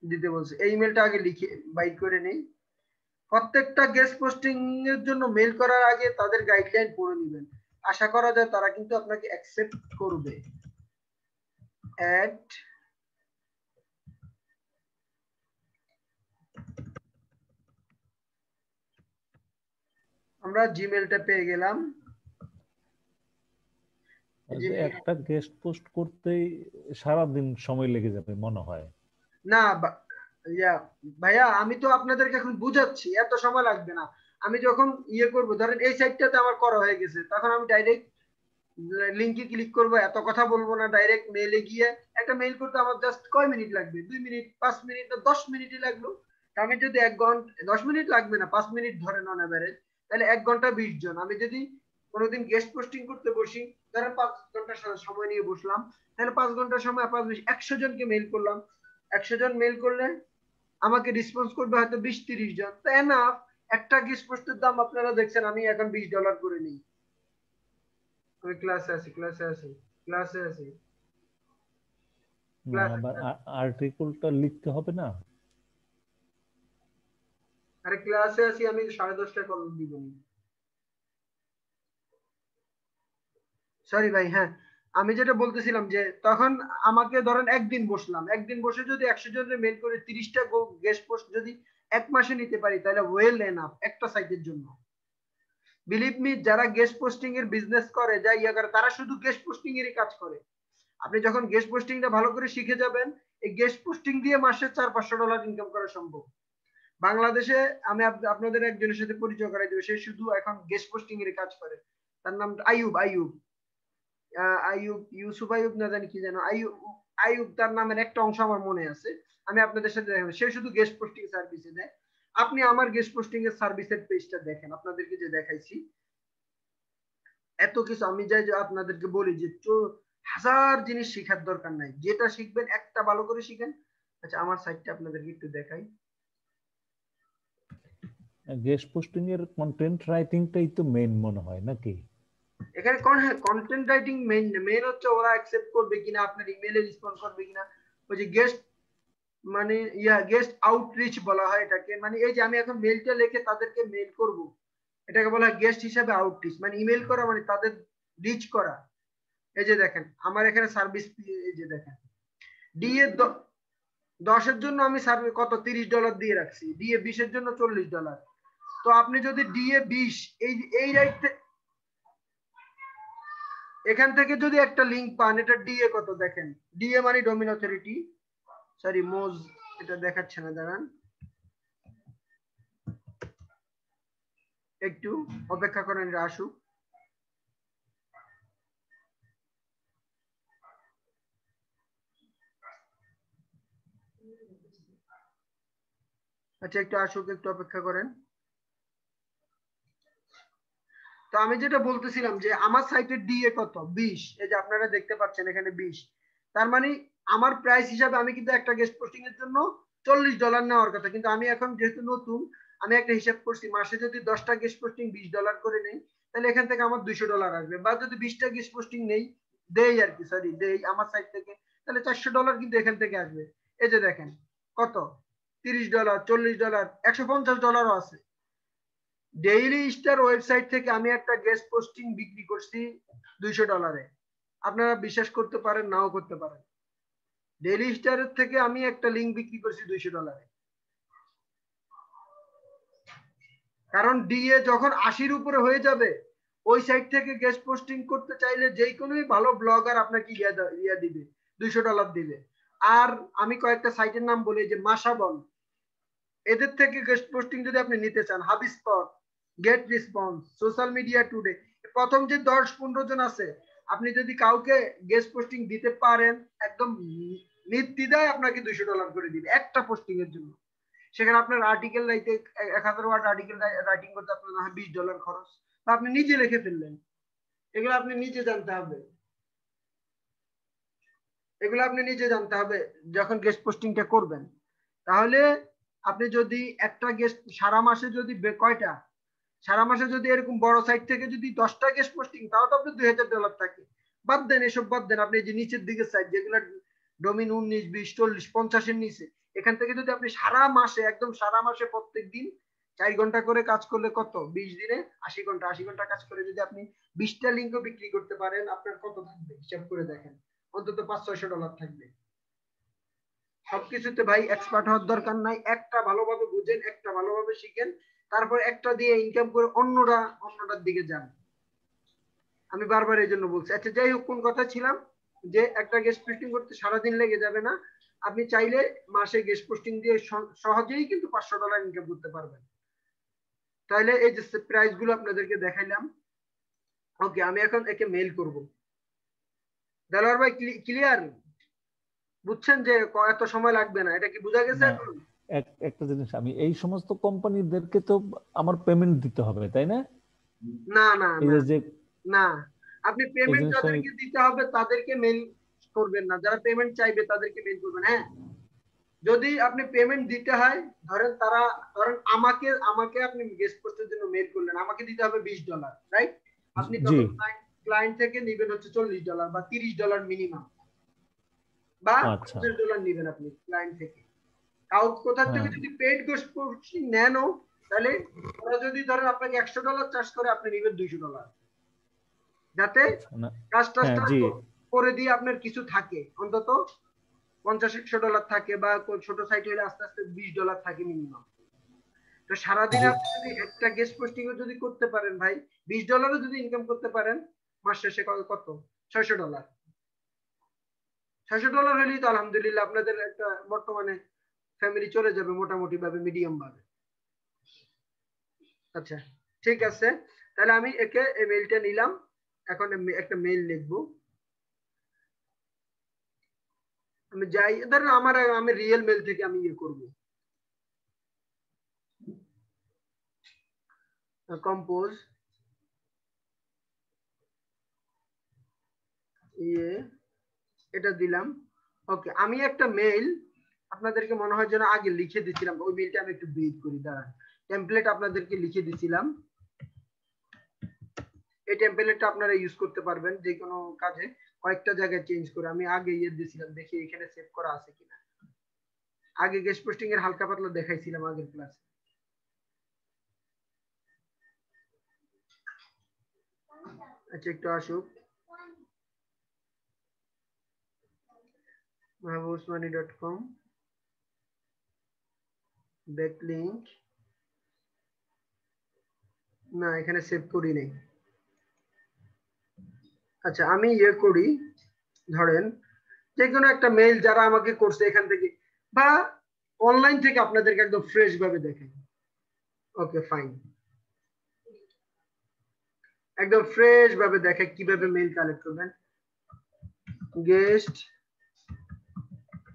দিতে বলছে। এই ইমেলটা আগে লিখে বাইট করে নেই। প্রত্যেকটা গেস্ট পোস্টিং এর জন্য মেল করার আগে তাদের গাইডলাইন পড়ে নেবেন। আশা করা যায় তারা কিন্তু আপনাকে অ্যাকসেপ্ট করবে। আমরা জিমেলটা পেয়ে গেলাম। একটা গেস্ট পোস্ট করতেই সারাদিন সময় লেগে যাবে মনে হয়। না ভাইয়া, আমি তো আপনাদেরকে এখন বুঝাচ্ছি, এত সময় লাগবে না। আমি যখন করব, ধরেন এই সাইটটাতে আমার করা হয়ে গেছে, তখন আমি ডাইরেক্ট লিংকে ক্লিক করব, এত কথা বলবো না, ডাইরেক্ট মেইলে গিয়ে একটা মেইল করতে আমার জাস্ট কয় মিনিট লাগবে? 2 মিনিট, 5 মিনিট, 10 মিনিটই লাগলো। আমি যদি 1 ঘন্টা, 10 মিনিট লাগবে না, 5 মিনিট ধরেন অন এভারেজ, তাহলে 1 ঘন্টা 20 জন। আমি যদি কোনোদিন গেস্ট পোস্টিং করতে বসি, ধরেন 5 ঘন্টা সময় নিয়ে বসলাম, তাহলে 5 ঘন্টার সময় 100 জনকে মেইল করলাম। 100 জন মেইল করলে আমাকে রেসপন্স করবে হয়তো 20-30 জন। তো এনাফ। একটা গেস্ট পোস্টের দাম আপনারা দেখছেন, আমি এখন $20 করে নিই। আমি ক্লাসে আছি। আর্টিকেলটা লিখতে হবে না? আরে ক্লাসে আছি, আমি 10:30টায় কল দিব। সরি ভাই। হ্যাঁ, আমি যেটা বলতেছিলাম যে তখন আমাকে ধরেন একদিন বসে যদি 100 জনের মেল করে 30টা গেস্ট পোস্ট যদি 1 মাসে নিতে পারি, তাহলে ওয়েল এনাফ একটা সাইটের জন্য। বিলিভ মি, যারা গেস্ট পোস্টিং এর বিজনেস করে, করে, তারা শুধু গেস্ট পোস্টিং এরই কাজ করে। আপনি যখন গেস্ট পোস্টিংটা ভালো করে শিখে যাবেন, এই গেস্ট পোস্টিং দিয়ে মাসে $400-500 ইনকাম করা সম্ভব। বাংলাদেশে আমি আপনাদের একজনের সাথে পরিচয় করাই দেব, সে শুধু এখন গেস্ট পোস্টিং এর কাজ করে। তার নাম আইয়ুব ইউসুফ আইয়ুব না জানি কি জানো, আইয়ুব তার নামের একটা অংশ আমার মনে আছে। আমি আপনাদের সাথে দেখাবো, সে শুধু গেস্ট পোস্টিং সার্ভিসে দেয়। আপনি আমার গেস্ট পোস্টিং এর সার্ভিসের পেজটা দেখেন, আপনাদেরকে যে দেখাইছি এত কিছু। আমি যাই যে আপনাদেরকে বলি যে 1000 জিনিস শেখার দরকার নাই, যেটা শিখবেন একটা ভালো করে শিখেন। আচ্ছা, আমার সাইটটা আপনাদেরকে একটু দেখাই। গেস্ট পোস্টিং এর কন্টেন্ট রাইটিংটাই তো মেইন মনে হয় নাকি? এখানে কন্টেন্ট রাইটিং মেইন হচ্ছে ওরা অ্যাকসেপ্ট করবে কিনা, আপনার ইমেইলে রেসপন্ড করবে কিনা। ওই যে গেস্ট মানে গেস্ট আউটরিচ বলা হয় এটাকে। মানে এই যে আমি এখন মেইলটা লিখে তাদেরকে মেইল করব, এটাকে বলা হয় গেস্ট হিসাবে আউটরিচ। মানে ইমেইল করা মানে তাদের রিচ করা। এই যে দেখেন আমার এখানে সার্ভিস, এই যে দেখেন ডিএ 10 এর জন্য আমি সার্ভিস কত $30 দিয়ে রাখছি, ডিএ 20 এর জন্য $40। তো আপনি যদি ডিএ 20 এই রাইট এখান থেকে যদি একটা লিংক পান, এটা ডিএ কত দেখেন। ডিএ মানে ডোমেইন অথরিটি, সরি মোজ, এটা দেখাচ্ছে না, দাঁড়ান একটু অপেক্ষা করেন, এটা আসুক। আচ্ছা, একটু আসুক, একটু অপেক্ষা করেন। তো আমি যেটা বলতেছিলাম যে আমার সাইটের ডিএ কত 20, এই যে আপনারা দেখতে পাচ্ছেন এখানে 20। তার মানে আমার প্রাইস হিসাবে আমি কিন্তু একটা গেস্ট পোস্টিং এর জন্য $40 নেওয়ার কথা, কিন্তু আমি এখন যেহেতু নতুন, আমি একটা হিসাব করছি, মাসে যদি 10টা গেস্ট পোস্টিং $20 করে নেই, তাহলে এখান থেকে আমার $200 আসবে। বা যদি 20টা গেস্ট পোস্টিং নেই দেই আর কি, সরি দেই আমার সাইট থেকে, তাহলে $400 কিন্তু এখান থেকে আসবে। এই যে দেখেন কত, $30, $40, $150 আছে। ডেইলি স্টার ওয়েবসাইট থেকে আমি একটা গেস্ট পোস্টিং বিক্রি করছি $200। আপনারা বিশ্বাস করতে পারেন, নাও করতে পারেন। ডেইলি স্টারের থেকে আমি একটা লিংক বিক্রি করছি $200। কারণ ডিএ যখন 80-র উপরে হয়ে যাবে, ওই সাইট থেকে গেস্ট পোস্টিং করতে চাইলে যে কোনো ভালো ব্লগার আপনাকে ইয়া দিবে, $200 দিবে। আর আমি কয়েকটা সাইটের নাম বলি, যে মাসাবল, এদের থেকে গেস্ট পোস্টিং যদি আপনি নিতে চান, HubSpot, GetResponse, Social Media Today, প্রথম যে 10-15 জন আছে, আপনি যদি কাউকে গেস্ট পোস্টিং দিতে পারেন, একদম নির্দ্বিধায় আপনাকে $200 করে দিবে একটা পোস্টিং এর জন্য। সেখানে আপনার আর্টিকেল রাইতে 1000 ওয়ার্ড আর্টিকেল রাইটিং করতে আপনার না হয় $20 খরচ, বা আপনি নিজে লিখে ফেললেন। এগুলো আপনি নিজে জানতে হবে। এগুলো আপনি নিজে জানতে হবে যখন গেস্ট পোস্টিংটা করবেন। তাহলে আপনি যদি একটা গেস্ট সারা মাসে যদি কয়টা সারা মাসে যদি এরকম বড় সাইট থেকে যদি 10টা গেস্ট পোস্টিং, তাও তো আপনি $2000 থাকে। বাদ দেন, এসব বাদ দেন। আপনি যে নিচের দিকে সাইট যেগুলো ডোমিন 19, 20, 40, 50 এর নিচে, এখান থেকে যদি আপনি সারা মাসে একদম সারা মাসে প্রত্যেক দিন 4 ঘন্টা করে কাজ করলে কত, 20 দিনে 80 ঘন্টা, 80 ঘন্টা কাজ করে যদি আপনি 20টা লিঙ্কও বিক্রি করতে পারেন, আপনার কত থাকবে হিসাব করে দেখেন, অন্তত $500-600 থাকবে। সবকিছুতে ভাই এক্সপার্ট হওয়ার দরকার নাই, একটা ভালোভাবে বুঝেন, একটা ভালোভাবে শিখেন, তারপর একটা দিয়ে ইনকাম করে অন্যটার দিকে যান। আমি বারবার এই জন্য বলছি। আচ্ছা যাই হোক, কোন কথা ছিলাম, যে একটা গেস্ট পোস্টিং করতে সারাদিন লেগে যাবে না, আপনি চাইলে মাসে গেস্ট পোস্টিং দিয়ে সহজেই কিন্তু $500 ইনকাম করতে পারবেন। তাহলে এই যে প্রাইস গুলো আপনাদেরকে দেখাইলাম। ওকে, আমি এখন একে মেইল করব। দেলোয়ার ভাই ক্লিয়ার? বুঝছেন যে এত সময় লাগবে না, এটা কি বোঝা গেছে না, এখন? একটা জিনিস, আমি এই সমস্ত কোম্পানিদেরকে তো আমার পেমেন্ট দিতে হবে, তাই না? না না এই না যে না, আপনি এই পেমেন্ট জিনিসটা আমি যাদেরকে দিতে হবে তাদেরকে মেইল করবেন না, যারা পেমেন্ট চাইবে তাদেরকে মেইল করবেন। হ্যাঁ, যদি আপনি পেমেন্ট দিতে হয়, ধরেন আমাকে আপনি গেস্ট পোস্টের জন্য মেইল করলেন, আমাকে দিতে হবে $20, রাইট? আপনি জি, তখন ক্লায়েন্ট থেকে নেবেন হচ্ছে $40 বা $30 মিনিমাম, বা আচ্ছা, $50 নেবেন আপনি ক্লায়েন্ট থেকে। কোথা থেকে হ্যাঁ, যদি পেইড গেস্ট পোস্টিং নেনও, তাহলে ওরা যদি ধরেন আপনাকে $100 চার্জ করে, আপনি নেবেন $200, যাতে আচ্ছা, না, কাজটা হ্যাঁ, জি, করে দিয়ে আপনার কিছু থাকে, অন্তত $50-100 থাকে, বা ছোট সাইট হলে আস্তে আস্তে $20 থাকে মিনিমাম। তো সারাদিন জি, আপনি যদি একটা গেস্ট পোস্টিং যদি করতে পারেন ভাই, $20 যদি ইনকাম করতে পারেন, মাস শেষে কত, $600। $600 হলেই তো আলহামদুলিল্লাহ আপনাদের একটা বর্তমানে ফ্যামিলি চলে যাবে মোটামুটি ভাবে, মিডিয়াম ভাবে। আচ্ছা ঠিক আছে, তাহলে আমি একে এই মেইলটা নিলাম। এখন একটা মেইল লিখবো। আমি যাই, ধরেন আমি রিয়েল মেইল থেকে আমি ইয়ে করবো, কম্পোজ ইয়ে, এটা দিলাম। ওকে, আমি একটা মেইল আপনাদেরকে মনে হয় যেন আগে লিখে দিছিলাম, ওই মেইলটা আমি একটু ব্রিড করি, দাঁড়ান। টেমপ্লেট আপনাদেরকে লিখে দিছিলাম, এই টেমপ্লেটটা আপনারা ইউজ করতে পারবেন যে কোনো কাজে, কয়েকটা জায়গায় চেঞ্জ করে। আমি আগে ইয়ে দিছিলাম, দেখি এখানে সেভ করা আছে কিনা। আগে গেস্ট পোস্টিং এর হালকা পাতলা দেখাইছিলাম আগের ক্লাসে। আচ্ছা একটু আসুক, mahabusmani.com ব্যাকলিংক, না এখানে সেভ করি নাই। আচ্ছা আমি ইয়ে করি, ধরেন যে কোনো একটা মেইল যারা আমাকে করছে এখান থেকে, বা অনলাইন থেকে আপনাদেরকে একদম ফ্রেশ ভাবে দেখেন। ওকে ফাইন, একদম ফ্রেশ ভাবে দেখে কিভাবে মেইল কালেক্ট করবেন। গেস্ট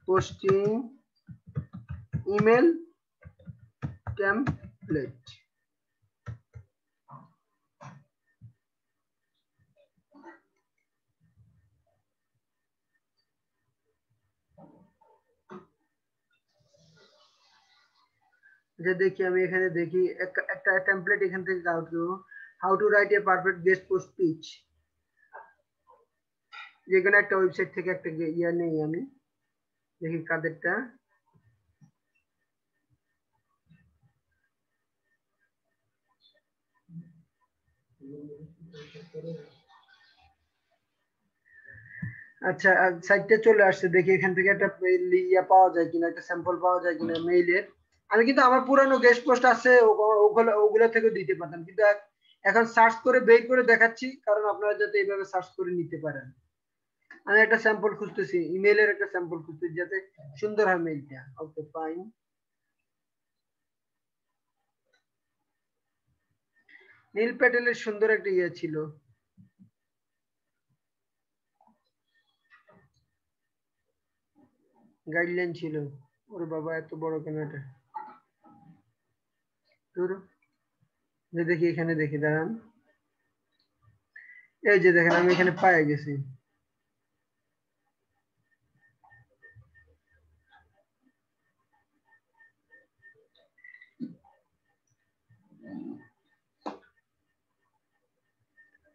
পোস্টিং ইমেল টেমপ্লেট, যে দেখি আমি এখানে দেখি একটা টেমপ্লেট এখান থেকে how to write a perfect guest post pitch, যেখানে একটা ওয়েবসাইট থেকে একটা ইয়া নেই, আমি দেখি কাদেরটা। আচ্ছা সাইটটা চলে আসছে, দেখি এখান থেকে একটা ইয়া পাওয়া যায় কিনা, একটা স্যাম্পল পাওয়া যায় কিনা মেইলের। আমি কিন্তু আমার পুরানো গেস্ট পোস্ট আছে, ওগুলো থেকে দিতে পারতাম, কিন্তু এখন সার্চ করে বের করে দেখাচ্ছি, কারণ আপনারা যাতে এইভাবে সার্চ করে নিতে পারেন। আমি একটা স্যাম্পল খুঁজতেছি, ইমেইলের একটা স্যাম্পল খুঁজতেছি যাতে সুন্দর হয় মেইলটা। ওকে ফাইন, নীল প্যাটেলের সুন্দর একটা ইয়ে ছিল, গাইডলাইন ছিল। ওরে বাবা এত বড় কেন এটা, যে দেখি এখানে, দেখি দাঁড়ান, এই যে দেখেন আমি এখানে পায়ে গেছি।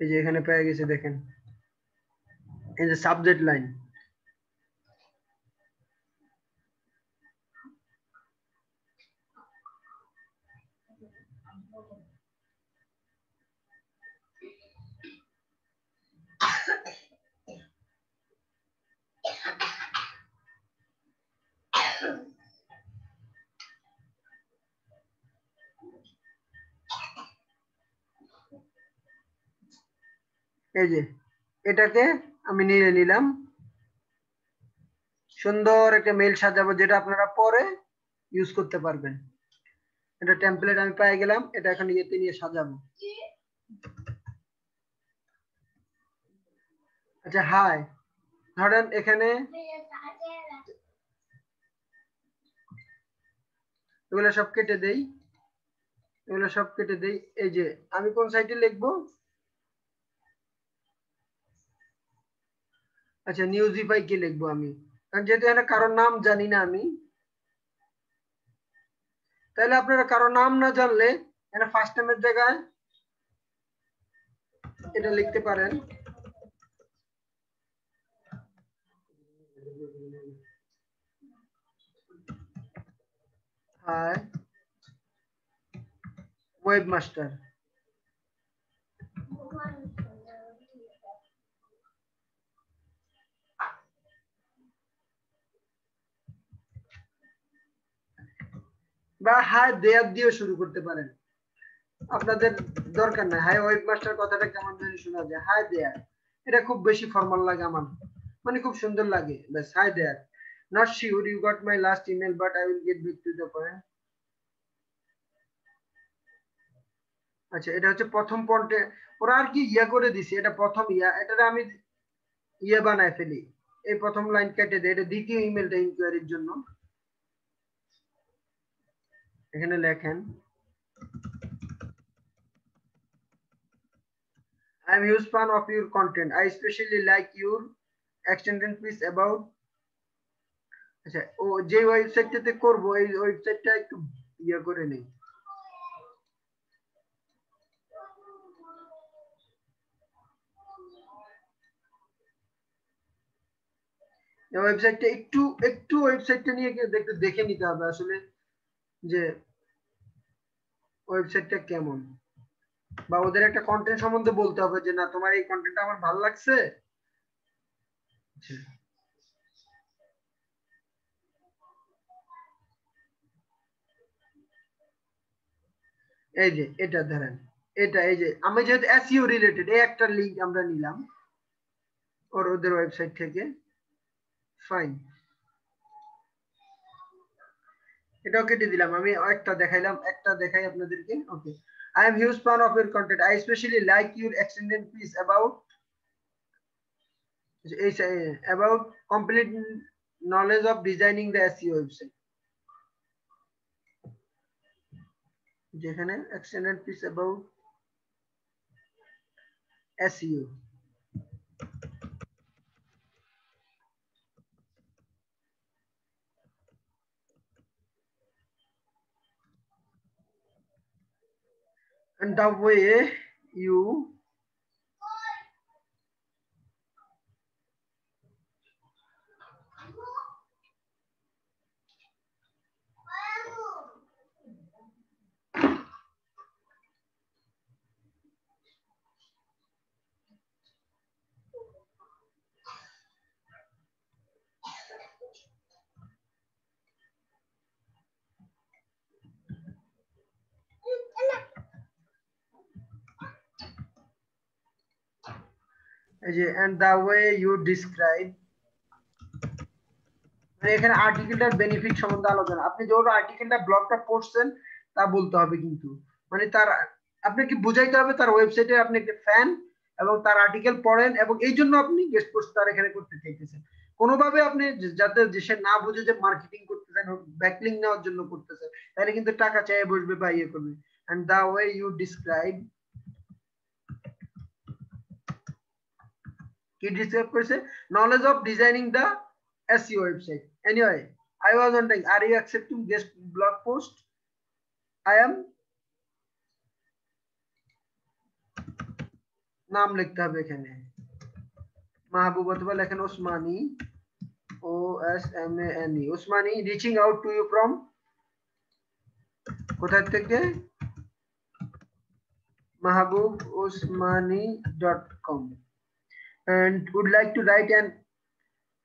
এই যে এখানে পেয়ে গেছে, দেখেন এই যে সাবজেক্ট লাইন। এই যে এটাকে আমি নিয়ে নিলাম, সুন্দর একটা মেইল সাজাবো যেটা আপনারা পরে ইউজ করতে পারবেন। এটা টেমপ্লেট আমি পেয়ে গেলাম, এটা এখন ইয়েতে নিয়ে সাজাবো। আচ্ছা হাই, ধরেন এখানে এগুলো সব কেটে দেই, এগুলো সব কেটে দেই। এই যে আমি কোন সাইটে লিখবো? আচ্ছা নিউজিফাই কি লিখবো আমি, কারণ যেহেতু এখানে কারোর নাম জানি না আমি, তাহলে আপনারা কারোর নাম না জানলে এখানে ফার্স্ট নেমের জায়গায় এটা লিখতে পারেন। Hi webmaster. বা হাই দেয়ার দিয়ে শুরু করতে পারেন, আপনাদের দরকার নাই। হাই ওয়েবমাস্টার কথাটা কেমন জানি শোনা যায়, হাই দেয়ার, এটা খুব বেশি ফর্মাল লাগে আমার, মানে খুব সুন্দর লাগে। বাস hi there, not sure you got my last email but I will get back to the point. আচ্ছা এটা হচ্ছে প্রথম পয়েন্টে, ওরা আর কি ইয়া করে দিছে, এটা প্রথম ইয়া, এটারে আমি ইয়ে বানায় ফেলি, এই প্রথম লাইন কেটে দেয়, এটা দ্বিতীয় ইমেলটা ইনকোয়ারির জন্য। এখানে লেখেন I am huge fan of your content. I especially like your extended piece about, আচ্ছা ও যে ওয়েবসাইটটাতে করব এই ওয়েবসাইটটা একটু ইয়ে করে নেই। এই ওয়েবসাইটটা একটু একটু ওয়েবসাইটটা নিয়ে একটু দেখে নিতে হবে আসলে, যে ওয়েবসাইটটা কেমন, বা ওদের একটা কন্টেন্ট সম্বন্ধে বলতে হবে যে না তোমার এই কন্টেন্টটা আমার ভালো লাগছে। এই যে এটা ধরেন, এটা এই যে আমি যেহেতু এসইও রিলেটেড, এই একটা লিংক আমরা নিলাম ওদের ওয়েবসাইট থেকে, ফাইন, এটাও কেটে দিলাম। আমি একটা দেখাইলাম, একটা দেখাই আপনাদেরকে। ওকে, I am huge fan of your content. I especially like your extended piece about complete knowledge of designing the SEO website. যেখানে extended piece about SEO. And the way you and the way you describe, মানে এখানে আর্টিকেলটার benefit সম্বন্ধে আলোচনা, আপনি যে আর্টিকেলটা ব্লগটা পড়ছেন তা বলতে হবে, কিন্তু মানে তার আপনাকে বুঝাইতে হবে তার ওয়েবসাইটে আপনি একটা ফ্যান এবং তার আর্টিকেল পড়েন এবং এই জন্য আপনি গেস্ট পোস্ট তার এখানে করতে চাইতেছেন। কোনোভাবে আপনি যাতে সে না বুঝে যে মার্কেটিং করতেছেন, ব্যাকলিং নেওয়ার জন্য করতেছেন, তাহলে কিন্তু টাকা চাইয়ে বসবে বা ইয়ে করবে। and the way you describe, কি ডিসক্রাইব করেছে, knowledge of designing the SEO website. Anyway, I was wondering, are you accepting guest blog post? I am. নাম লিখতে হবে এখানে মাহবুব অথবা লেখেন Osmani OSMANE Osmani reaching out to you from কোথা থেকে mahbubosmani.com and would like to write an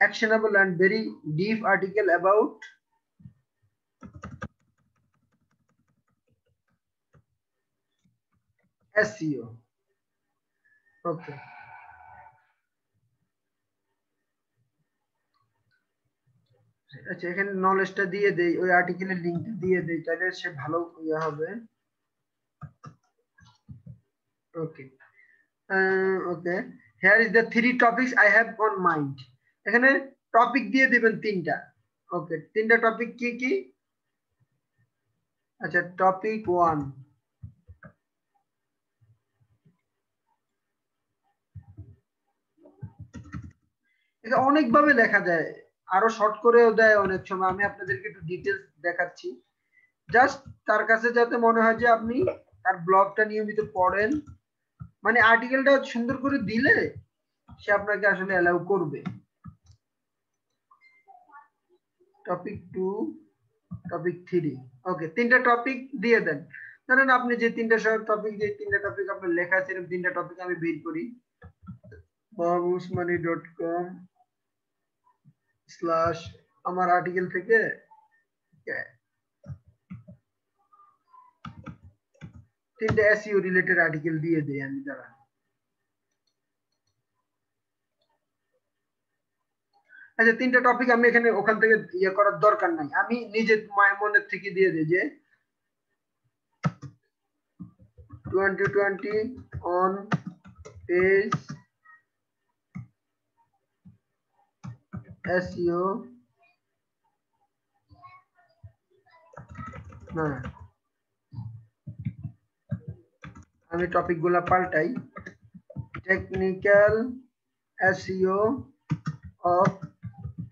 actionable and very deep article about SEO. Okay. আচ্ছা এখানে নলেজটা দিয়ে দেই ওই আর্টিকেলের লিংকটা দিয়ে দেই তাহলে সে ভালো ইয়া হবে okay okay here is the 3 topics I have on mind এখানে টপিক দিয়ে দিবেন 3টা ওকে 3টা টপিক কি কি আচ্ছা টপিক 1 এটা অনেক ভাবে লেখা যায় আরো শর্ট করেও দেয় অনেক সময় আমি আপনাদেরকে একটু ডিটেইলস দেখাচ্ছি জাস্ট তার কাছে যাতে মনে হয় যে আপনি তার ব্লগটা নিয়মিত পড়েন মানে আর্টিকেলটা সুন্দর করে দিলে সে আপনাকে আসলে অ্যালাউ করবে টপিক 2 টপিক 3 ওকে 3টা টপিক দিয়ে দেন ধরেন আপনি যে 3টা টপিক আপনার লেখা আছে এরকম 3টা টপিক আমি বের করি mahbubosmani.com / আমার আর্টিকেল থেকে 3টা SEO রিলেটেড আর্টিকেল দিয়ে দেই আমি দাঁড়ান আচ্ছা 3টা টপিক আমি এখানে ওখান থেকে ইয়ে করার দরকার নাই আমি নিজে মনের থেকে দিয়ে দেই যে 2020 on page SEO না আমি টপিকগুলো পাল্টাই টেকনিক্যাল SEO of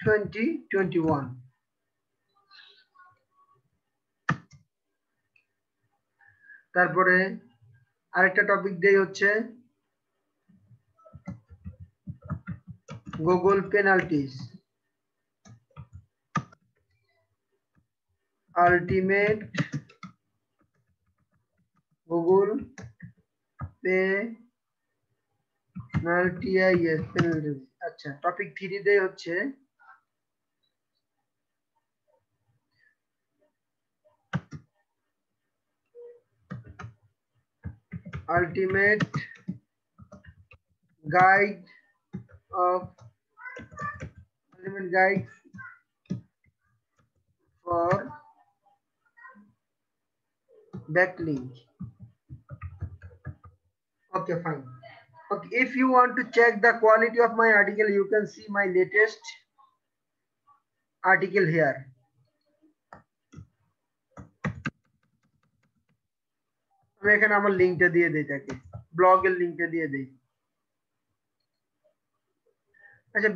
2021 তারপরে আরেকটা টপিক দেই হচ্ছে Google penalties ultimate Google penalties আচ্ছা টপিক 3 দেই হচ্ছে ultimate guide for backlink okay fine okay if you want to check the quality of my article you can see my latest article here আমি এখানে আমার লিংকটা দিয়ে দেই তাকে ব্লগের লিংকটা দিয়ে দেই আচ্ছা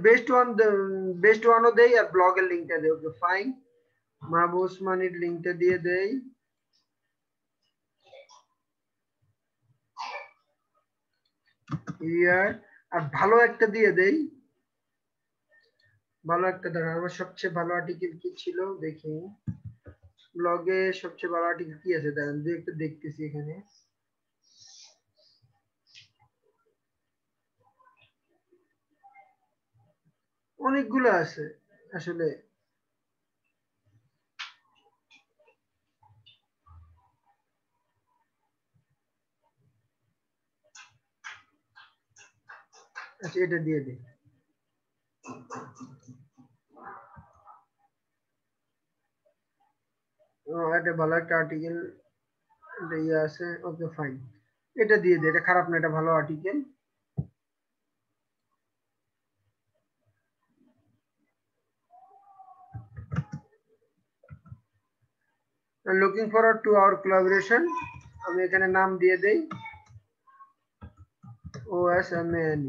বেস্ট ওয়ানও দেই আর ব্লগের লিংকটা দেই ওকে ফাইন mahbubosmaniর লিংকটা দিয়ে দেই ইয়ার আর ভালো একটা দিয়ে দেই ভালো একটা দাঁড়ান আমার সবচেয়ে ভালো আর্টিকেল কি ছিল দেখি ব্লগে সবচেয়ে ভালো আর্টিকেল কি আছে দাঁড়ান একটু দেখতেছি এখানে অনেকগুলো আছে আসলে আচ্ছা এটা দিয়ে দিই এটা ভালো একটা আর্টিকেল এটা ইয়ে আছে ওকে ফাইন এটা দিয়ে দিই এটা খারাপ না এটা ভালো article looking forward to our collaboration আমি এখানে নাম দিয়ে দেই OSMANE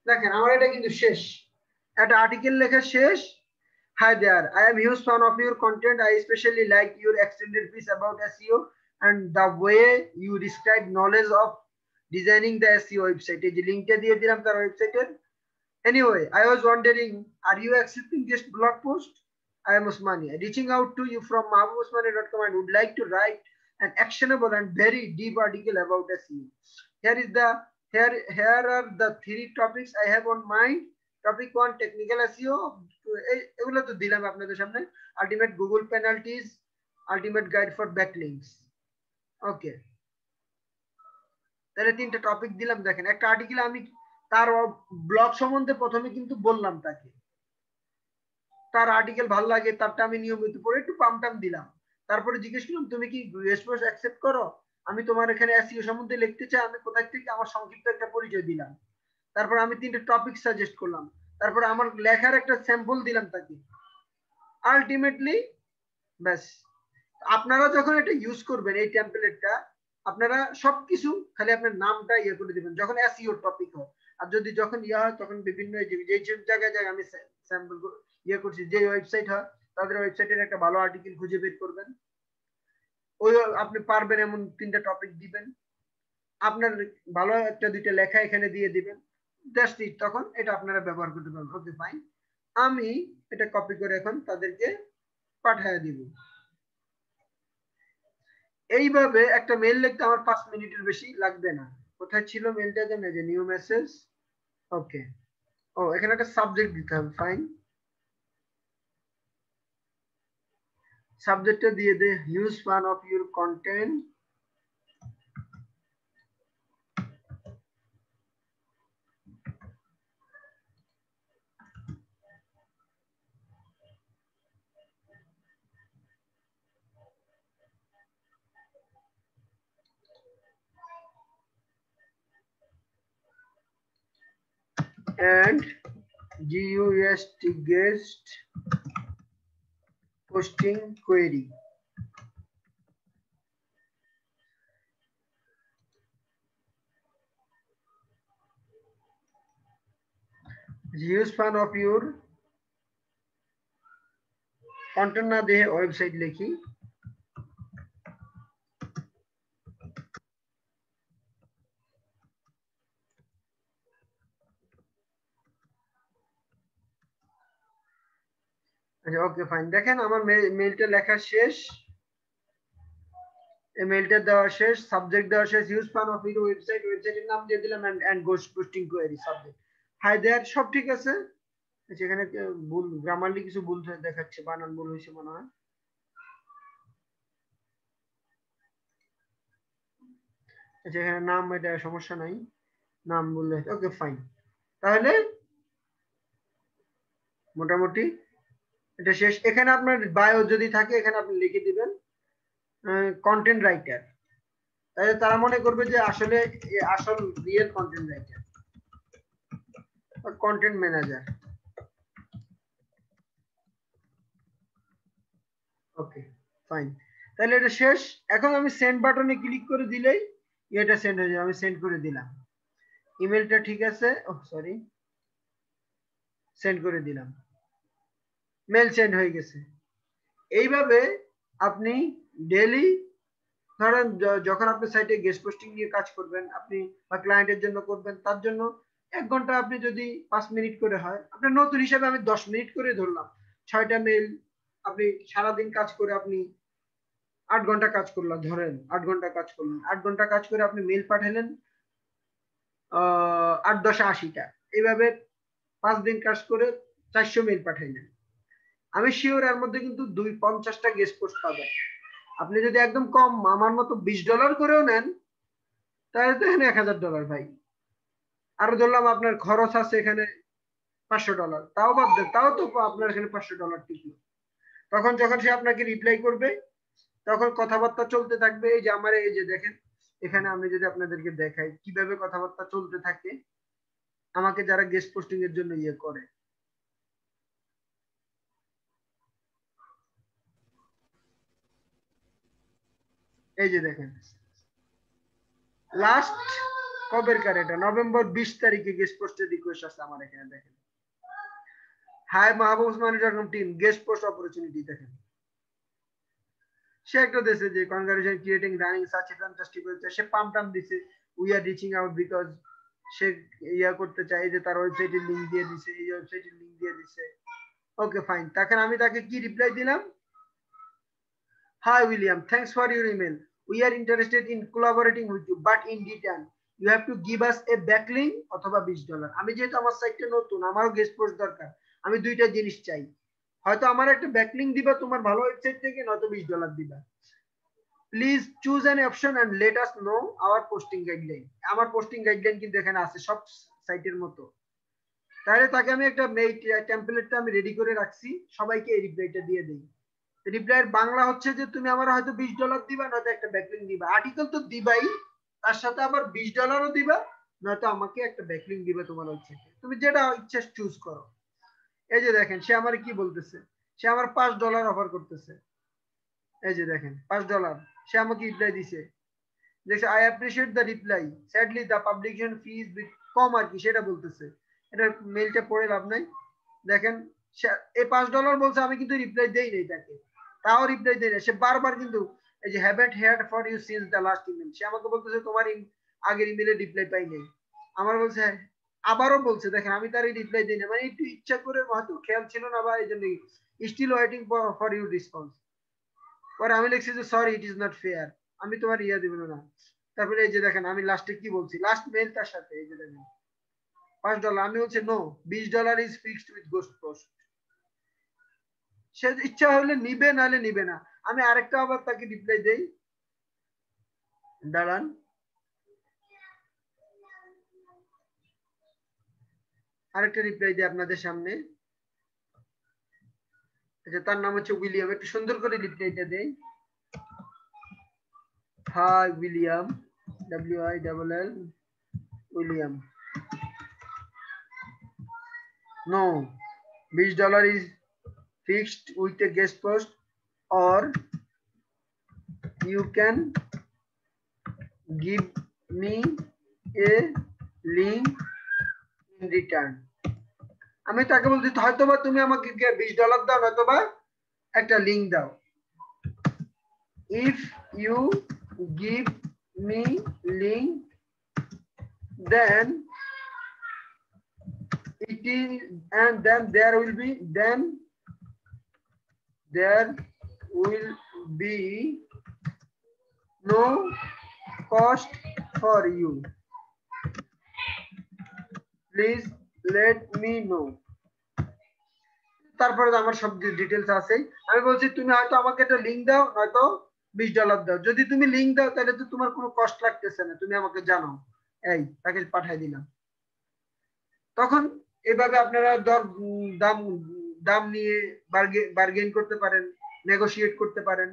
দেখেন আমার এটা কিন্তু শেষ একটা আর্টিকেল লেখা শেষ hi there I am huge fan of your content I especially like your extended piece about SEO and the way you describe knowledge of designing the SEO website, এই যে লিংকটা দিয়ে দিলাম তার ওয়েবসাইটের। Anyway, I was wondering, are you accepting guest blog post? I am Usmani, reaching out to you from mahabubusmani.com and would like to write an actionable and very deep article about SEO. Here are the 3 topics I have on mind. Topic 1, technical SEO. এগুলো তো দিলাম আপনাদের সামনে। Ultimate Google penalties, ultimate guide for backlinks. Okay. তাহলে 3টা topic দিলাম। দেখেন একটা আর্টিকেল আমি তার ব্লগ সম্বন্ধে প্রথমে কিন্তু বললাম তাকে, তার আর্টিকেল ভালো লাগে, তারটা আমি নিয়মিত পড়ে একটু পামটাম দিলাম। তারপরে জিজ্ঞেস করলাম তুমি কি রেসপন্স অ্যাকসেপ্ট করো, আমি তোমার এখানে এসইও সম্বন্ধে লিখতে চাই, আমি কোথায় থেকে, আমার সংক্ষিপ্ত একটা পরিচয় দিলাম। তারপর আমি 3টা টপিক সাজেস্ট করলাম, তারপর আমার লেখার একটা স্যাম্পল দিলাম তাকে। আলটিমেটলি ব্যাস, আপনারা যখন এটা ইউজ করবেন এই টেমপ্লেটটা, আপনারা সবকিছু খালি আপনার নামটা ইয়ে করে দিবেন যখন এসইও টপিক হয়। আর যদি যখন ইয়ে হয় তখন বিভিন্ন যে জায়গায় আমি স্যাম্পল ইয়ে করছি, যে ওয়েবসাইট হয় তাদের ওয়েবসাইটের একটা ভালো আর্টিকেল খুঁজে বের করবেন, ওই আপনি পারবেন এমন 3টা টপিক দিবেন, আপনার ভালো একটা 2টা লেখা এখানে দিয়ে দিবেন, জাস্ট তখন এটা আপনারা ব্যবহার করতে পারবেন। ওকে ফাইন, আমি এটা কপি করে এখন তাদেরকে পাঠিয়ে দিব। এইভাবে একটা মেল লিখতে আমার 5 মিনিটের বেশি লাগবে না। কোথায় ছিল মেলটা, জানেন যে নিউ মেসেজ। ওকে, ও এখানে একটা সাবজেক্ট দিতে হবে। ফাইন, সাবজেক্টটা দিয়ে they huge fan of your content. and GUST guest posting query. Huge fan of your content না দিয়ে ওয়েবসাইট লিখি। আচ্ছা ওকে ফাইন, দেখেন আমার মেইলটা লেখা শেষ, এই মেইলটা দেওয়া শেষ, সাবজেক্ট দেওয়া শেষ, huge fan of your website, ওয়েবসাইটের নাম দিয়ে দিলাম and guest posting query subject. Hi there, সব ঠিক আছে। সেখানে ভুল গ্রামারলি কিছু ভুল দেখাচ্ছে, বানান ভুল হয়েছে মনে হয়। আচ্ছা এখানে নাম, এটা সমস্যা নাই, নাম বললে ওকে ফাইন। তাহলে মোটামুটি এটা শেষ। এখানে আপনার বায়ো যদি থাকে এখানে আপনি লিখে দিবেন কন্টেন্ট রাইটার, তাহলে তারা মনে করবে যে আসলে আসল রিয়েল কন্টেন্ট রাইটার বা কন্টেন্ট ম্যানেজার। ওকে ফাইন, তাহলে এটা শেষ। এখন আমি সেন্ড বাটনে ক্লিক করে দিলেই এটা সেন্ড হয়ে যাবে। আমি সেন্ড করে দিলাম, ইমেলটা ঠিক আছে, ও সরি, সেন্ড করে দিলাম, মেল সেন্ড হয়ে গেছে। এইভাবে আপনি ডেইলি ধরেন যখন আপনি সাইটে গেস্ট পোস্টিং নিয়ে কাজ করবেন, আপনি বা ক্লায়েন্টের জন্য করবেন, তার জন্য 1 ঘন্টা আপনি যদি 5 মিনিট করে হয়, আপনার নতুন হিসাবে আমি 10 মিনিট করে ধরলাম, 6টা মেল আপনি সারাদিন কাজ করে আপনি 8 ঘন্টা কাজ করলাম, ধরেন 8 ঘন্টা কাজ করলেন, 8 ঘন্টা কাজ করে আপনি মেল পাঠালেন 8 10 80টা, এইভাবে 5 দিন কাজ করে 400 মেল পাঠাইলেন। আমি শিওর এর মধ্যে কিন্তু 250টা গেস্ট পোস্ট পাবেন। আপনি যদি একদম কম আমার মতো $20 করেও নেন তাহলে তো এখানে $1000 ভাই, আরো ধরলাম আপনার খরচ আছে এখানে $500, তাও বাদ দেন, তাও তো আপনার এখানে $500 টিকলো। তখন যখন সে আপনাকে রিপ্লাই করবে তখন কথাবার্তা চলতে থাকবে। এই যে আমার এই যে দেখেন এখানে আমি যদি আপনাদেরকে দেখাই কিভাবে কথাবার্তা চলতে থাকে আমাকে যারা গেস্ট পোস্টিং এর জন্য ইয়ে করে। এই যে দেখেন লাস্ট কবেরকার, এটা নভেম্বর 20 তারিখে গেস্ট পোস্টের রিকোয়েস্ট আছে আমার এখানে। দেখেন hi mahabubusmani.com team guest post opportunity. দেখেন সে একটা দেশে যে congratulation creating running such a fantastic website, সে পাম্প টাম দিছে we are reaching out because সে ইয়া করতে চাই যে তার ওয়েবসাইটের লিংক দিয়ে দিছে, এই ওয়েবসাইটের লিংক দিয়ে দিছে। ওকে ফাইন, তখন আমি তাকে কি রিপ্লাই দিলাম? Hi William, thanks for your email. We are interested in collaborating with you, but in return you have to give us a backlink অথবা $20। আমি যেহেতু আমার সাইটটা নতুন, আমারও গেস্ট পোস্ট দরকার, আমি দুইটা জিনিস চাই। হয়তো আমার একটা ব্যাকলিংক দিবা তোমার ভালো ওয়েবসাইট থেকে, নয়তো $20 দিবা। Please choose an option and let us know our posting guideline. আমার পোস্টিং গাইডলাইন কিন্তু এখানে আছে সব সাইটের মতো। তাহলে তাকে আমি একটা মেইল টেমপ্লেটটা আমি রেডি করে রাখছি, সবাইকে এই রিপ্লাইটা দিয়ে দেই। রিপ্লাইয়ের বাংলা হচ্ছে যে তুমি আমার হয়তো $20 দিবা, নয়তো একটা ব্যাকলিংক দিবা। আর্টিকেল তো দিবাই, তার সাথে আবার $20 দিবা, নয়তো আমাকে একটা ব্যাকলিংক দিবা তোমার ওয়েবসাইটে। তুমি যেটা ইচ্ছা চুজ করো। এই যে দেখেন সে আমার কি বলতেছে, সে আমার $5 অফার করতেছে। এই যে দেখেন $5 সে আমাকে রিপ্লাই দিছে। দেখছে I appreciate the reply, sadly the publication fees with come আর কি সেটা বলতেছে। এটা মেইলটা পড়ে লাভ নাই। দেখেন এই $5 বলছে, আমি কিন্তু রিপ্লাই দেই নাই তাকে, তাও রিপ্লাই দেই না। সে বারবার কিন্তু এই যে haven't heard for you since the last email, সে আমাকে বলতেছে তোমার আগের ইমেলে রিপ্লাই পাই নাই। আমার বলছে আবারও বলছে, দেখেন আমি তার রিপ্লাই দিই না, মানে একটু ইচ্ছা করে হয়তো খেয়াল ছিল না বা এই জন্য still waiting for your response. পরে আমি লিখছি যে sorry it is not fair, আমি তোমার ইয়া দিব না। তারপরে এই যে দেখেন আমি লাস্টে কি বলছি, লাস্ট মেল তার সাথে, এই যে দেখেন $5 আমি বলছি no, $20 is fixed with ghost post. সে ইচ্ছা হলে নিবে, নাহলে নিবে না। আমি আরেকটা আবার তাকে রিপ্লাই দেই, দাঁড়ান আরেকটা রিপ্লাই দিই আপনাদের সামনে। আচ্ছা তার নাম হচ্ছে উইলিয়াম, একটু সুন্দর করে রিপ্লাইটা দেই। Hi William, WILL William, no, $20 is fixed with a guest post, or you can give me a link in return. আমি তাকে বলছি হয়তোবা তুমি আমাকে $20 দাও, নয়তোবা একটা লিংক দাও। if you give me link then it is, and then there will be no cost for you, please let me know। তারপরে আমার সব ডিটেলস আছে। আমি বলছি তুমি হয়তো আমাকে একটা লিংক দাও, নয়তো $20 দাও। যদি তুমি লিংক দাও তাহলে তো তোমার কোনো কষ্ট লাগতেছে না, তুমি আমাকে জানাও। এই তাকে পাঠিয়ে দিলাম। তখন এভাবে আপনারা দাম দাম নিয়ে বার্গেন করতে পারেন, নেগোশিয়েট করতে পারেন।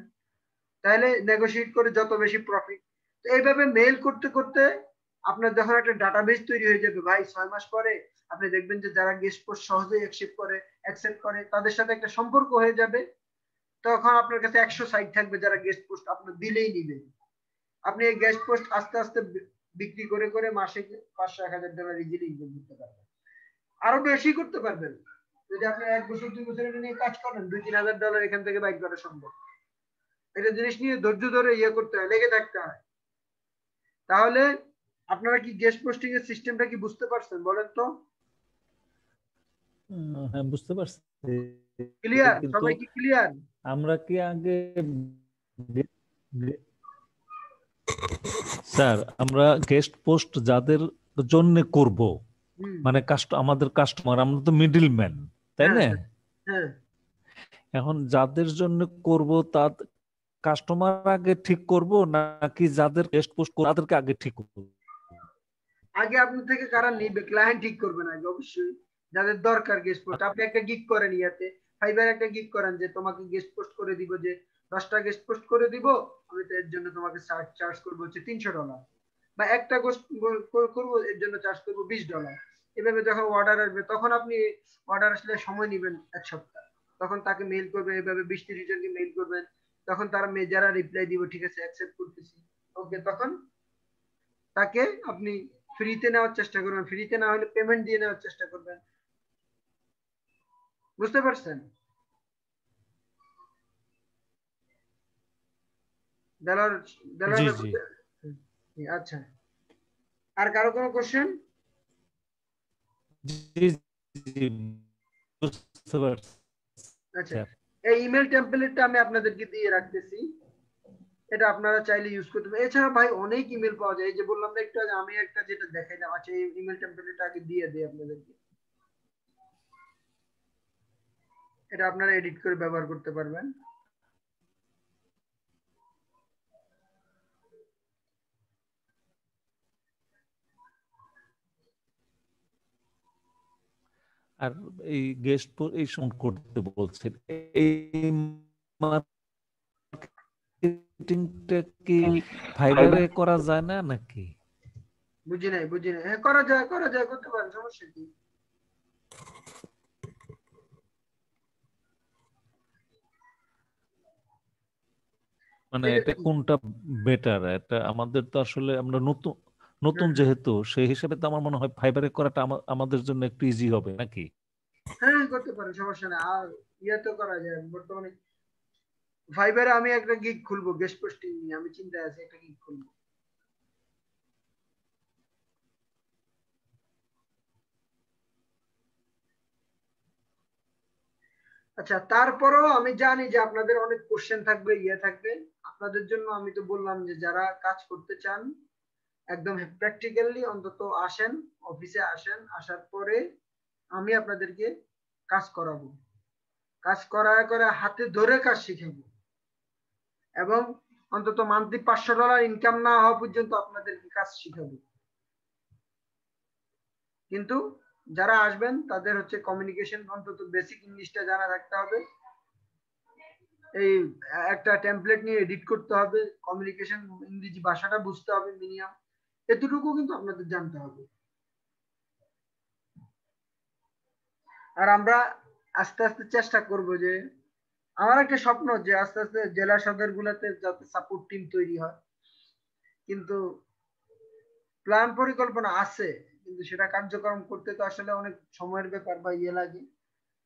তাহলে নেগোশিয়েট করে যত বেশি প্রফিট। তো এইভাবে মেইল করতে করতে আপনার যখন একটা ডাটাবেস তৈরি হয়ে যাবে ভাই, 6 মাস পরে আপনি দেখবেন যে যারা গেস্ট পোস্ট সহজেই অ্যাকসেপ্ট করে তাদের সাথে একটা সম্পর্ক হয়ে যাবে। তখন আপনার কাছে 100 সাইট থাকবে যারা গেস্ট পোস্ট আপনার দিলেই নিবে। আপনি এই গেস্ট পোস্ট আস্তে আস্তে বিক্রি করে করে মাসে $500-1000 ইজিলি ইনকাম করতে পারবেন, আরো বেশি করতে পারবেন। যদি আপনি 1 বছর 2 বছর এটা নিয়ে কাজ করেন, $2-3000 এখান থেকে বাইক করা সম্ভব। এটা জিনিস নিয়ে ধৈর্য ধরে ইয়ে করতে হয়, লেগে থাকতে হয়। তাহলে আপনারা কি গেস্ট পোস্টিং এর সিস্টেমটা কি বুঝতে পারছেন বলেন তো? হ্যাঁ বুঝতে পারছি। ক্লিয়ার? কিন্তু সবাই কি ক্লিয়ার? আমরা কি আগে স্যার আমরা গেস্ট পোস্ট যাদের জন্য করব, মানে আমাদের কাস্টমার, আমরা তো মিডল ম্যান, তাই না? হ্যাঁ এখন যাদের জন্য করব তার কাস্টমার আগে ঠিক করব নাকি যাদের গেস্ট পোস্ট তাদেরকে আগে ঠিক করব? আগে আপনার থেকে কারা নিবে ক্লায়েন্ট ঠিক করবেন আগে, অবশ্যই যাদের দরকার গেস্ট পোস্ট। আপনি একটা গিগ করেন, ইয়াতে ফাইবার একটা গিগ করেন যে তোমাকে গেস্ট পোস্ট করে দিব, যে 10টা গেস্ট পোস্ট করে দিব, আমি তো এর জন্য তোমাকে চার্জ করবো হচ্ছে $300, বা একটা করবো এর জন্য চার্জ করবো $20। এভাবে যখন অর্ডার আসবে, তখন আপনি অর্ডার আসলে সময় নেবেন 1 সপ্তাহ, তখন তাকে মেইল করবেন, এভাবে 20-30 জনকে মেইল করবেন। তখন তারা যারা রিপ্লাই দিব ঠিক আছে অ্যাকসেপ্ট করতেছি, ওকে, তখন তাকে আপনি ফ্রিতে নেওয়ার চেষ্টা করবেন, ফ্রিতে না হলে পেমেন্ট দিয়ে নেওয়ার চেষ্টা করবেন। বুঝতে পারছেন? জি জি। আচ্ছা আর কারো কোনো কোশ্চেন? জি জি, বুঝতে পারছি। আচ্ছা, এই ইমেল টেমপ্লেটটা আমি আপনাদেরকে দিয়ে রাখতেছি, এটা আপনারা চাইলে ইউজ করতে পারেন। এছাড়া ভাই অনেক ইমেল পাওয়া যায়, এই যে বললাম না একটু আগে, আমি একটা যেটা দেখাইলাম। আচ্ছা, এই ইমেল টেমপ্লেটটা আগে দিয়ে দিই আপনাদেরকে, এটা আপনারা এডিট করে ব্যবহার করতে পারবেন। আর এই গেস্ট এই করতে বলছেন, এই মার্কেটিংটা কি ফাইবারে করা যায় না নাকি? বুঝি নাই হ্যাঁ, করা যায় করতে পারেন, সমস্যা কি? মানে এটা এটা কোনটা বেটার? এটা আমাদের তো আসলে আমরা নতুন নতুন হ্যাঁ, যেহেতু, সেই হিসাবে তো আমার মনে হয় ফাইবারে করাটা আমাদের জন্য একটু ইজি হবে নাকি? হ্যাঁ করতে পারেন, সমস্যা নেই। আর ইয়ে তো করা যায় বর্তমানে, ফাইবারে আমি একটা গিগ খুলবো গেস্ট পোস্টিং নিয়ে, আমি চিন্তায় আছি একটা গিগ খুলবো। আচ্ছা, তারপরেও আমি জানি যে আপনাদের অনেক কোশ্চেন থাকবে, ইয়ে থাকবে। আপনাদের জন্য আমি তো বললাম যে যারা কাজ করতে চান একদম প্র্যাকটিক্যালি অন্তত আসেন, অফিসে আসেন, আসার পরে আমি আপনাদেরকে কাজ করাবো, কাজ করায় করে হাতে ধরে কাজ শিখাবো, এবং অন্তত মান্থলি $500 ইনকাম না হওয়া পর্যন্ত আপনাদেরকে কাজ শিখাবো। কিন্তু যারা আসবেন তাদের হচ্ছে কমিউনিকেশন, অন্তত বেসিক ইংলিশটা জানা থাকতে হবে, এই একটা টেমপ্লেট নিয়ে এডিট করতে হবে, কমিউনিকেশন ইংরেজি ভাষাটা বুঝতে হবে মিনিমাম, এতটুকু কিন্তু আপনাদের জানতে হবে। আর আমরা আস্তে আস্তে চেষ্টা করব যে, আমার একটা স্বপ্ন যে আস্তে আস্তে জেলা সদর গুলাতে যাতে সাপোর্ট টিম তৈরি হয়, কিন্তু প্ল্যান পরিকল্পনা আছে, কিন্তু সেটা কার্যক্রম করতে তো আসলে অনেক সময়ের ব্যাপার বা ইয়ে লাগে।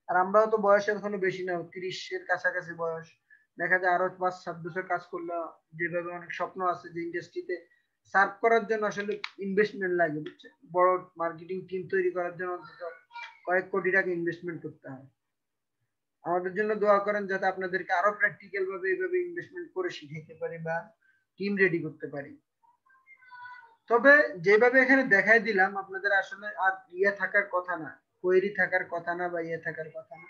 আর আমরাও তো বয়সে এখনো বেশি না, 30-এর কাছাকাছি বয়স, দেখা যায় আরো 5-7 বছর কাজ করলে যেভাবে অনেক স্বপ্ন আছে যে ইন্ডাস্ট্রিতে সার্ভ করার জন্য আসলে ইনভেস্টমেন্ট লাগে, বুঝছে, বড় মার্কেটিং টিম তৈরি করার জন্য অন্তত কয়েক কোটি টাকা ইনভেস্টমেন্ট করতে হয়। আমাদের জন্য দোয়া করেন যাতে আপনাদেরকে আরো প্র্যাকটিক্যাল ভাবে এইভাবে ইনভেস্টমেন্ট করে শিখাইতে পারি বা টিম রেডি করতে পারি। তবে যেভাবে এখানে দেখাই দিলাম, আপনাদের আসলে আর ইয়ে থাকার কথা না, কোয়েরি থাকার কথা না বা ইয়ে থাকার কথা না।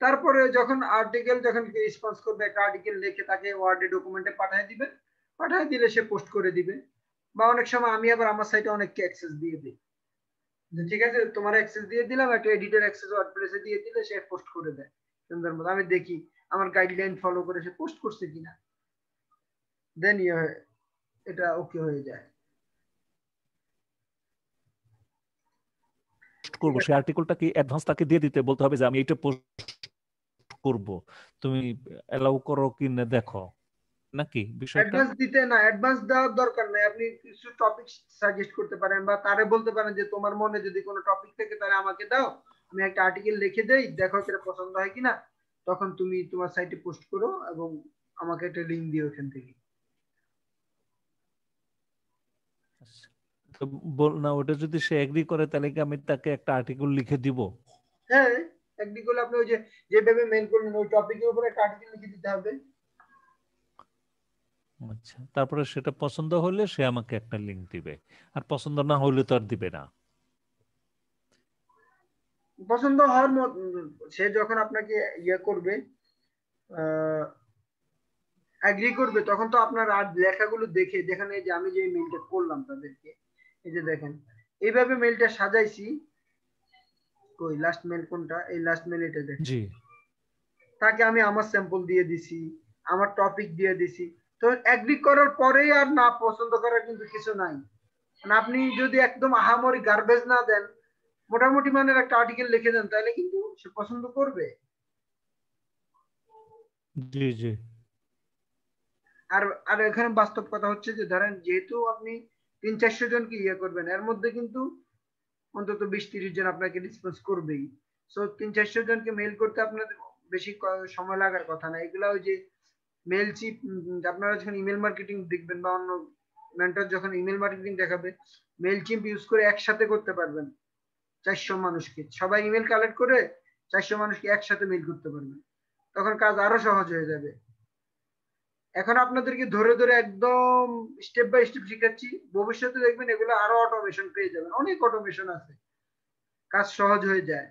তারপরে যখন আর্টিকেল, যখন রেসপন্স করবে, একটা আর্টিকেল লিখে তাকে ওয়ার্ডে ডকুমেন্টে পাঠিয়ে দিবে, পাঠিয়ে দিলে সে পোস্ট করে দিবে। বা অনেক সময় আমি আবার আমার সাইটে অনেককে অ্যাক্সেস দিয়ে দিই, যে ঠিক আছে তোমার অ্যাক্সেস দিয়ে দিলাম, একটা এডিটর অ্যাক্সেস ওয়ার্ডপ্রেসে দিয়ে দিলে সে পোস্ট করে দেয় সুন্দর মতো। আমি দেখি আমার গাইডলাইন ফলো করে সে পোস্ট করছে কিনা, দেন এটা ওকে হয়ে যায়। ঠিক করবো আছে, সেই আর্টিকেলটা কি অ্যাডভান্স তাকে দিয়ে দিতে বলতে হবে যে আমি এটা পোস্ট করব, তুমি এলাও করো কি না দেখো, নাকি বিষয়টা? অ্যাডভান্স দিতে না, অ্যাডভান্স দেওয়ার দরকার নাই। আপনি কিছু টপিক সাজেস্ট করতে পারেন বা তারে বলতে পারেন যে তোমার মনে যদি কোনো টপিক থাকে তাহলে আমাকে দাও, আমি একটা আর্টিকেল লিখে দেই, দেখো সেটা পছন্দ হয় কিনা, তখন তুমি তোমার সাইটে পোস্ট করো এবং আমাকে একটা লিংক দিও ওখান থেকে। আচ্ছা। তো বল না, ওটা যদি সে এগ্রি করে তাহলে কি আমি তাকে একটা আর্টিকেল লিখে দিব? হ্যাঁ, একদিক হলে আপনি ওই যে যেভাবে মেল করলেন ওই টপিকের উপরে একটা আর্টিকেল লিখে দিতে হবে। আচ্ছা, তারপরে সেটা পছন্দ হলে সে আমাকে একটা লিংক দিবে, আর পছন্দ না হলে তো আর দিবে না। পছন্দ হওয়ার মত, সে যখন আপনাকে ইয়ে করবে, এগ্রি করবে, তখন তো আপনার আর লেখাগুলো দেখে, যেখানে যে আমি যে মেলটা করলাম তাদেরকে, এই যে দেখেন এইভাবে মেলটা সাজাইছি, কই লাস্ট মেল কোনটা, এই লাস্ট মেল এটা দেখেন, জি তাকে আমি আমার স্যাম্পল দিয়ে দিছি, আমার টপিক দিয়ে দিছি। তো এগ্রি করার পরেই আর না পছন্দ করার কিন্তু কিছু নাই। মানে আপনি যদি একদম আহামরি গার্বেজ না দেন, মোটামুটি মানের একটা আর্টিকেল লিখে দেন, তাহলে কিন্তু সে পছন্দ করবে। জি জি। আর আর এখানে বাস্তব কথা হচ্ছে যে ধরেন যেহেতু আপনি 300-400 জনকে ইয়ে করবেন, এর মধ্যে কিন্তু অন্তত 20-30 জন আপনাকে রেসপন্স করবেই। সো 300-400 জনকে মেল করতে আপনাদের বেশি সময় লাগার কথা না। এগুলা ওই যে মেল চিপ, আপনারা যখন ইমেল মার্কেটিং দেখবেন বা অন্য মেন্টর যখন ইমেল মার্কেটিং দেখাবে, মেইলচিম্প ইউজ করে একসাথে করতে পারবেন 400 মানুষকে, সবাই ইমেল কালেক্ট করে 400 মানুষকে একসাথে মেইল করতে পারবেন, তখন কাজ আরো সহজ হয়ে যাবে। এখন আপনাদেরকে ধরে ধরে একদম স্টেপ বাই স্টেপ শিখাচ্ছি, ভবিষ্যতে দেখবেন এগুলো আরো অটোমেশন পেয়ে যাবেন, অনেক অটোমেশন আছে, কাজ সহজ হয়ে যায়।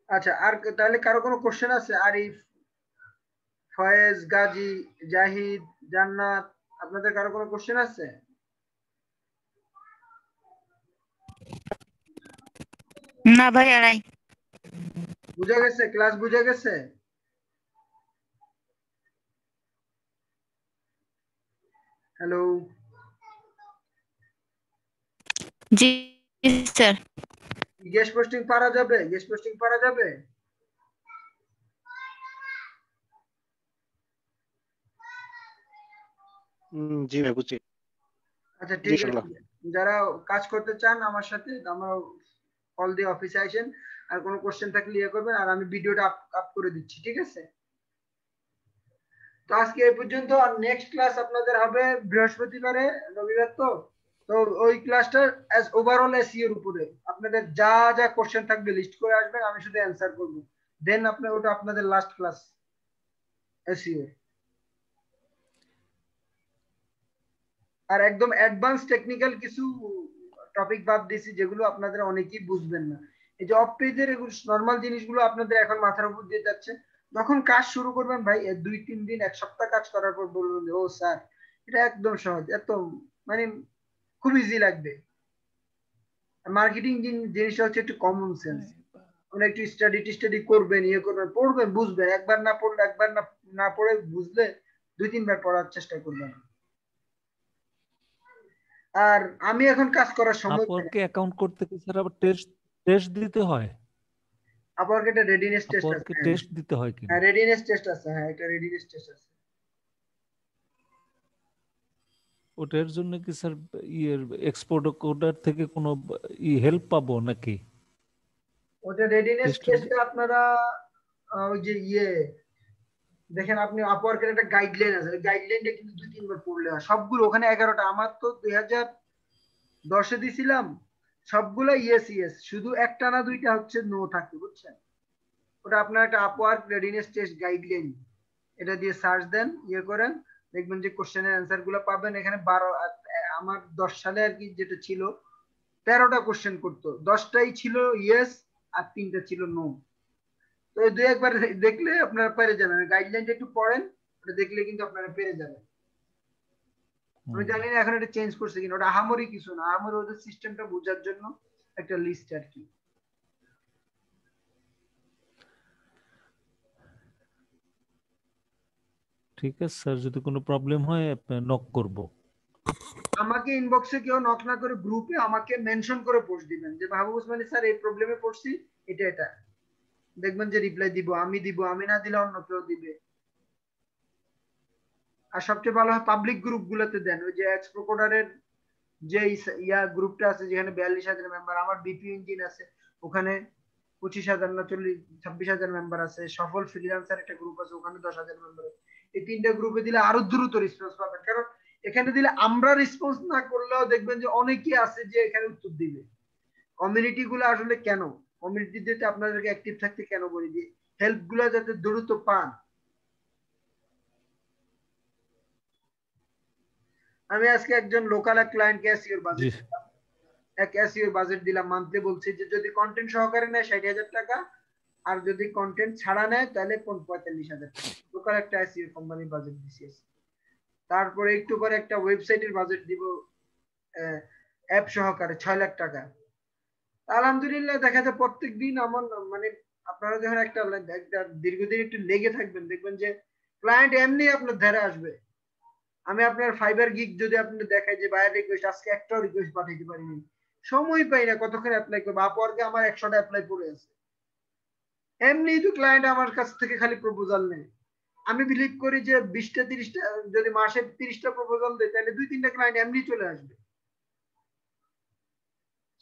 আচ্ছা, আর তাহলে কারো কোনো কোশ্চেন আছে? আরিফ, ফয়েজ, গাজী, জাহিদ, জান্নাত, আপনাদের কারো কোনো কোশ্চেন আছে? না ভাই আর নাই। বুঝা গেছে? ক্লাস বুঝা গেছে? হ্যালো, জি স্যার। গেস্ট পোস্টিং পারা যাবে? গেস্ট পোস্টিং পারা যাবে? জি ভাই বুঝছি। আচ্ছা জি ঠিক আছে, ইনশাআল্লাহ। যারা কাজ করতে চান আমার সাথে, আমরা কল দিয়ে অফিসে আসেন, আর কোনো কোশ্চেন থাকলে ইয়ে করবেন, আর আমি ভিডিওটা আপ করে দিচ্ছি, ঠিক আছে? তো আজকে এই পর্যন্ত, আর নেক্সট ক্লাস আপনাদের হবে বৃহস্পতিবারে, রবিবার তো, তো ওই ক্লাসটা অ্যাজ ওভারঅল এসইও এর উপরে আপনাদের যা যা কোশ্চেন থাকবে লিস্ট করে আসবেন, আমি শুধু অ্যানসার করব, দেন আপনি ওটা আপনাদের লাস্ট ক্লাস এসইও। আর একদম অ্যাডভান্স টেকনিক্যাল কিছু টপিক বাদ দিয়েছি যেগুলো আপনাদের অনেকেই বুঝবেন না। এই যে অফ পেজের এগুলো নর্মাল জিনিসগুলো আপনাদের এখন মাথার উপর দিয়ে যাচ্ছে, যখন কাজ শুরু করবেন ভাই 2-3 দিন 1 সপ্তাহ কাজ করার পর বলবেন যে ও স্যার এটা একদম সহজ, এত মানে খুব ইজি লাগবে। মার্কেটিং জিনিসটা হচ্ছে একটু কমন সেন্স, আপনি একটু স্টাডি করবেন, ইয়ে করবেন, পড়বেন, বুঝবেন, একবার না পড়লে, একবার না পড়ে বুঝলে 2-3 বার পড়ার চেষ্টা করবেন। আর আমি এখন কাজ করার সময় পাই না। আপওয়ার্কে অ্যাকাউন্ট করতে কি স্যার আবার টেস্ট টেস্ট দিতে হয়? আপওয়ার্কে একটা রেডিনেস টেস্ট আছে, আপওয়ার্কে টেস্ট দিতে হয় কিনা? হ্যাঁ রেডিনেস টেস্ট আছে, হ্যাঁ এটা রেডিনেস টেস্ট আছে। ওটার জন্য কি স্যার ইয়ের এক্সপোর্ট কোডার থেকে কোনো হেল্প পাবো নাকি? ওটা রেডিনেস টেস্টের টেস্টে আপনারা ওই যে দেখেন, আপনি আপওয়ার্কের একটা গাইডলাইন আছে, গাইডলাইনটা কিন্তু 2-3 বার পড়লে হয়, সবগুলো ওখানে 11টা, আমার তো 2010-এ দিছিলাম, সবগুলো ইয়েস ইয়েস, শুধু একটা না দুইটা হচ্ছে নো থাকে, বুঝছেন? ওটা আপনার একটা আপওয়ার্ক রেডিনেস টেস্ট গাইডলাইন, এটা দিয়ে সার্চ দেন, ইয়ে করেন, দেখবেন যে কোশ্চেনের অ্যান্সার গুলো পাবেন এখানে। আমার 10 সালে আর কি যেটা ছিল, 13টা কোশ্চেন করতো, 10টাই ছিল ইয়েস আর 3টা ছিল নো। তো এই 2-1 বার দেখলে আপনারা পেরে যাবেন, গাইডলাইনটা একটু পড়েন, ওটা দেখলে কিন্তু আপনারা পেরে যাবেন। আমি জানি না এখন এটা চেঞ্জ করছে কিনা, ওটা আহামরি কিছু না, আহামরি ওদের সিস্টেমটা বোঝার জন্য একটা লিস্ট আর কি। ঠিক আছে স্যার, যদি কোনো প্রবলেম হয় নক করব। আমাকে ইনবক্সে কেউ নক না করে গ্রুপে আমাকে মেনশন করে পোস্ট দিবেন যে মাহবুব ওসমানী স্যার এই প্রবলেমে পড়ছি, এটা দেখবেন যে রিপ্লাই দিব, আমি না দিলে অন্য কেউ দিবে। আর সবচেয়ে ভালো হয় পাবলিক গ্রুপ গুলোতে দেন, ওই যে এক্সপ্রো কোডারের যে গ্রুপটা আছে যেখানে 42,000 মেম্বার, আমার বিপি ইঞ্জিন আছে ওখানে 25,000 না 26,000 মেম্বার আছে, সফল ফ্রিল্যান্সার একটা গ্রুপ আছে ওখানে 10,000 মেম্বার আছে। এই 3টা গ্রুপে দিলে আরো দ্রুত রেসপন্স পাবেন, কারণ এখানে দিলে আমরা রেসপন্স না করলেও দেখবেন যে অনেকেই আছে যে এখানে উত্তর দিবে। কমিউনিটি গুলো আসলে কেন, কমিউনিটিতে আপনাদেরকে অ্যাক্টিভ থাকতে কেন বলি, যে হেল্প গুলা যাতে দ্রুত পান। আমি আজকে একজন লোকাল এক ক্লায়েন্টকে এসইওর বাজেট দিলাম, মান্থলি বলছি যে যদি কন্টেন্ট সহকারে নেয় 60,000 টাকা, আর যদি কন্টেন্ট ছাড়া নেয় তাহলে 45,000 টাকা। লোকাল একটা এসইও কোম্পানির বাজেট দিছি। তারপরে একটু পরে একটা ওয়েবসাইটের বাজেট দিব অ্যাপ সহকারে 6 লাখ টাকা। আলহামদুলিল্লাহ দেখা যায় প্রত্যেকদিন আমার মানে আপনারা যখন একটা দীর্ঘদিন একটু লেগে থাকবেন, দেখবেন যে ক্লায়েন্ট এমনি আপনার ধারে আসবে। আমি আপনার ফাইবার গিগ যদি আপনার দেখাই যে বাইরের রিকোয়েস্ট, আজকে একটাও রিকোয়েস্ট পাঠাইতে পারিনি, সময় পাই না কতক্ষণ অ্যাপ্লাই করবো, আপওয়ার্কে আমার 100টা অ্যাপ্লাই পড়ে আছে। এমনি তো ক্লায়েন্ট আমার কাছ থেকে খালি প্রপোজাল নেয়। আমি বিলিভ করি যে 20টা-30টা যদি মাসে 30টা প্রপোজাল দেয় তাহলে 2-3টা ক্লায়েন্ট এমনি চলে আসবে।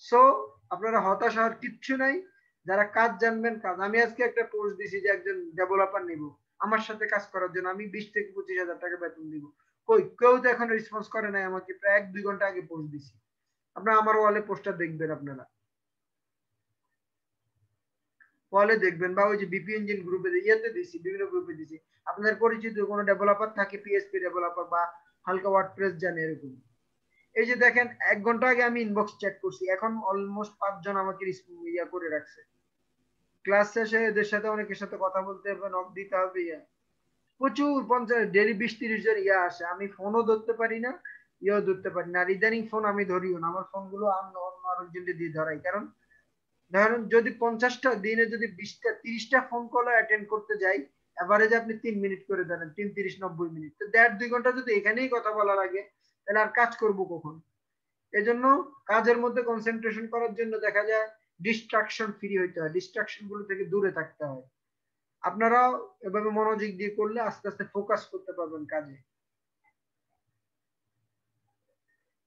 সো আপনারা হতাশ হওয়ার কিচ্ছু নাই, যারা কাজ জানবেন কাজ, আমি আজকে একটা পোস্ট দিছি যে একজন ডেভেলপার নিব আমার সাথে কাজ করার জন্য, আমি 20 থেকে 25,000 টাকা বেতন দিব। কই কেউ তো এখন রেসপন্স করে নাই আমাকে, প্রায় 1-2 ঘন্টা আগে পোস্ট দিছি। আপনারা আমার ওয়ালে পোস্টটা দেখবেন, আপনারা ওয়ালে দেখবেন, বা ওই যে বিপি ইঞ্জিন গ্রুপে ইয়েতে দিছি, বিভিন্ন গ্রুপে দিছি। আপনাদের পরিচিত কোনো ডেভেলপার থাকে, পিএইচপি ডেভেলপার বা হালকা ওয়ার্ডপ্রেস জানে এরকম, এই যে দেখেন 1 ঘন্টা আগে আমি ইনবক্স চেক করছি, এখন অলমোস্ট 5 জন আমাকে ইয়া করে রাখছে। ক্লাস শেষে এদের সাথে অনেকের সাথে কথা বলতে হবে, নক দিতে হবে, প্রচুর 50 ডেলি 20-30 জন ইয়া আসে, আমি ফোনও ধরতে পারি না, ইয়েও ধরতে পারি না। আর ইদানিং ফোন আমি ধরিও না, আমার ফোনগুলো অন্য আরেকজনকে দিয়ে ধরাই। কারণ ধরেন যদি 50টা দিনে যদি 20টা 30টা ফোন কল অ্যাটেন্ড করতে যাই, এভারেজ আপনি 3 মিনিট করে ধরেন, 3 30 90 মিনিট, তো 1.5-2 ঘন্টা যদি এখানেই কথা বলা লাগে, তাহলে আর কাজ করব কখন? এজন্য কাজের মধ্যে কনসেন্ট্রেশন করার জন্য দেখা যায় ডিস্ট্রাকশন ফ্রি হইতে হয়, ডিস্ট্রাকশন গুলো থেকে দূরে থাকতে হয়। আপনারাও এভাবে মনোযোগ দিয়ে করলে আস্তে আস্তে ফোকাস করতে পারবেন কাজে।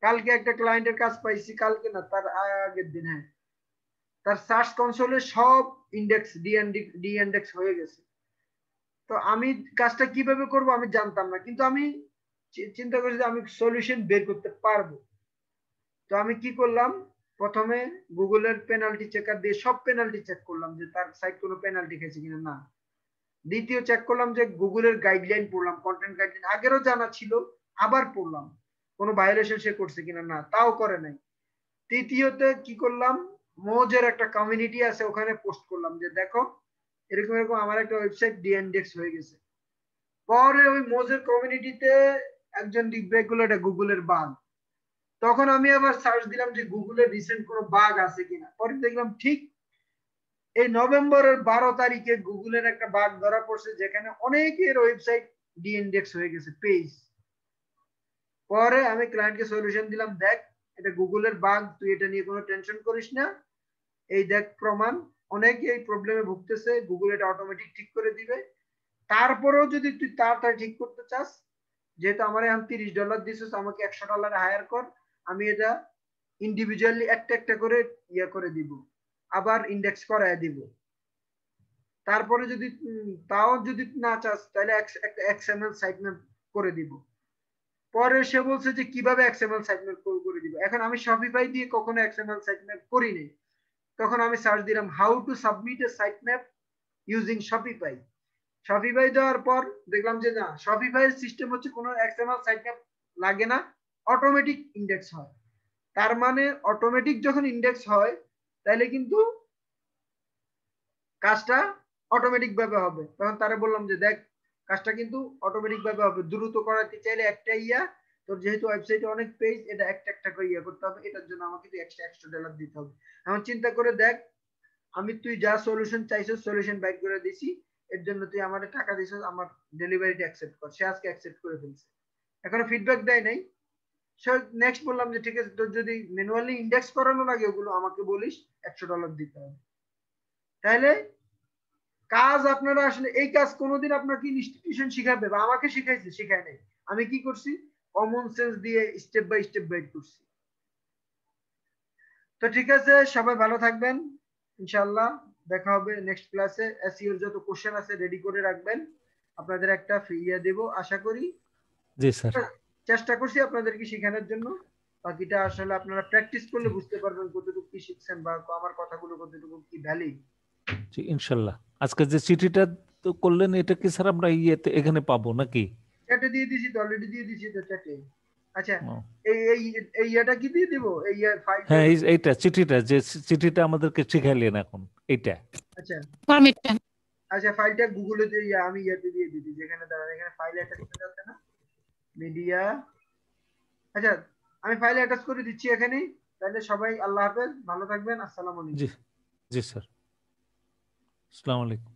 কালকে একটা ক্লায়েন্টের কাজ পাইছি, কালকে না তার আগের দিন, হ্যাঁ, তার সার্চ কনসোলে সব ইন্ডেক্স ডি ইন্ডেক্স হয়ে গেছে। তো আমি কাজটা কিভাবে করব আমি জানতাম না, কিন্তু আমি চিন্তা করেছি যে আমি সলিউশন বের করতে পারবো। তো আমি কি করলাম, প্রথমে গুগলের পেনাল্টি চেকার দিয়ে সব পেনাল্টি চেক করলাম যে তার সাইট কোনো পেনাল্টি খেয়েছে কিনা, না। দ্বিতীয় চেক করলাম যে গুগলের গাইডলাইন পড়লাম, কন্টেন্ট গাইডলাইন আগেরও জানা ছিল, আবার পড়লাম কোনো ভায়োলেশন সে করছে কিনা, না, তাও করে নাই। তৃতীয়তে কি করলাম, মোজের একটা কমিউনিটি আছে, ওখানে পোস্ট করলাম যে দেখো এরকম এরকম আমার একটা ওয়েবসাইট ডিইন্ডেক্স হয়ে গেছে। পরে ওই মোজের কমিউনিটিতে একজন লিখবে এগুলো এটা গুগলের বাগ। তখন আমি আবার সার্চ দিলাম যে গুগলের রিসেন্ট কোনো বাগ আছে কিনা, পরে দেখলাম ঠিক এই নভেম্বরের 12 তারিখে গুগলের একটা বাগ ধরা পড়ছে, যেখানে অনেকের ওয়েবসাইট ডিইন্ডেক্স হয়ে গেছে পেজ। পরে আমি ক্লায়েন্টকে সলিউশন দিলাম, দেখ এটা গুগলের বাগ, তুই এটা নিয়ে কোনো টেনশন করিস না, এই দেখ প্রমাণ, অনেকে এই প্রবলেমে ভুগতেছে, গুগল এটা অটোমেটিক ঠিক করে দিবে। তারপরেও যদি তুই তাড়াতাড়ি ঠিক করতে চাস, যেহেতু আমার এখন $30 দিছিস, আমাকে $100 হায়ার কর, আমি এটা ইন্ডিভিজুয়ালি একটা একটা করে ইয়ে করে দিব, আবার ইন্ডেক্স করায় দিব। তারপরে যদি তাও যদি না চাস, তাহলে একটা XML সাইট ম্যাপ করে দিব। পরে সে বলছে যে কিভাবে XML সাইট ম্যাপ করে দিব। এখন আমি শপিফাই দিয়ে কখনো XML সাইট ম্যাপ করিনি, তখন আমি সার্চ দিলাম how to submit a sitemap using Shopify. Shopify দেওয়ার পর দেখলাম যে না, শপিফাই সিস্টেম হচ্ছে কোনো XML সাইট ম্যাপ লাগে না, অটোমেটিক ইন্ডেক্স হয়। তার মানে অটোমেটিক যখন ইন্ডেক্স হয়, তাহলে কিন্তু কাজটা অটোমেটিক ভাবে হবে। তখন তারা বললাম যে দেখ কাজটা কিন্তু অটোমেটিক ভাবে হবে, দ্রুত করাতে চাইলে একটা তোর যেহেতু ওয়েবসাইটে অনেক পেজ, এটা একটা একটা করে করতে হবে, এটার জন্য আমাকে $100 দিতে হবে। এখন চিন্তা করে দেখ, আমি তুই যা সলিউশন চাইছিস সলিউশন বাইক করে দিছি, এর জন্য তুই আমার টাকা দিছিস, আমার ডেলিভারিটা অ্যাকসেপ্ট কর। সে আজকে অ্যাকসেপ্ট করে ফেলছে, এখনো ফিডব্যাক দেয় নাই। সে নেক্সট বললাম যে ঠিক আছে, তোর যদি ম্যানুয়ালি ইন্ডেক্স করানো লাগে ওগুলো আমাকে বলিস, $100 দিতে হবে। তাহলে কাজ আপনারা আসলে এই কাজ কোনোদিন আপনাকে ইনস্টিটিউশন শিখাবে বা আমাকে শিখাইছে, শিখায় নাই। আমি কি করছি, কমন সেন্স দিয়ে স্টেপ বাই স্টেপ গাইড করছি। তো ঠিক আছে, সবাই ভালো থাকবেন, ইনশাআল্লাহ দেখা হবে নেক্সট ক্লাসে। এসইওর যত কোশ্চেন আছে রেডি করে রাখবেন, আপনাদের একটা ফ্রি দেব আশা করি। জি স্যার। চেষ্টা করছি আপনাদেরকে শেখানোর জন্য, বাকিটা আসলে আপনারা প্র্যাকটিস করলে বুঝতে পারবেন কতটুকু কি শিখছেন বা আমার কথাগুলো কতটুকু কি ভ্যালিড। জি ইনশাল্লাহ। আজকে যে চিঠিটা তো করলেন, এটা কি স্যার আমরা ইয়েতে এখানে পাবো নাকি? চ্যাটে দিয়ে দিছি তো, অলরেডি দিয়ে দিছি তো চ্যাটে। আচ্ছা, ও, এই এই এই এটা কি দিয়ে দিব, এই ফাইলটা? হ্যাঁ এইটা চিঠিটা, যে চিঠিটা আমাদেরকে শিখাইলেন এখন, এইটা। আচ্ছা ফরম্যাটটা। আচ্ছা, ফাইলটা গুগলে দিয়ে আমি ইয়াতে দিয়ে দিছি, যেখানে দাঁড়ান এখানে ফাইল অ্যাটাচমেন্ট আছে না, মিডিয়া। আচ্ছা, আমি ফাইল অ্যাটাচ করে দিচ্ছি এখানে। তাহলে সবাই আল্লাহ হাফেজ, ভালো থাকবেন, আসসালামু জি আলাইকুম। জি স্যার, আসসালামু আলাইকুম।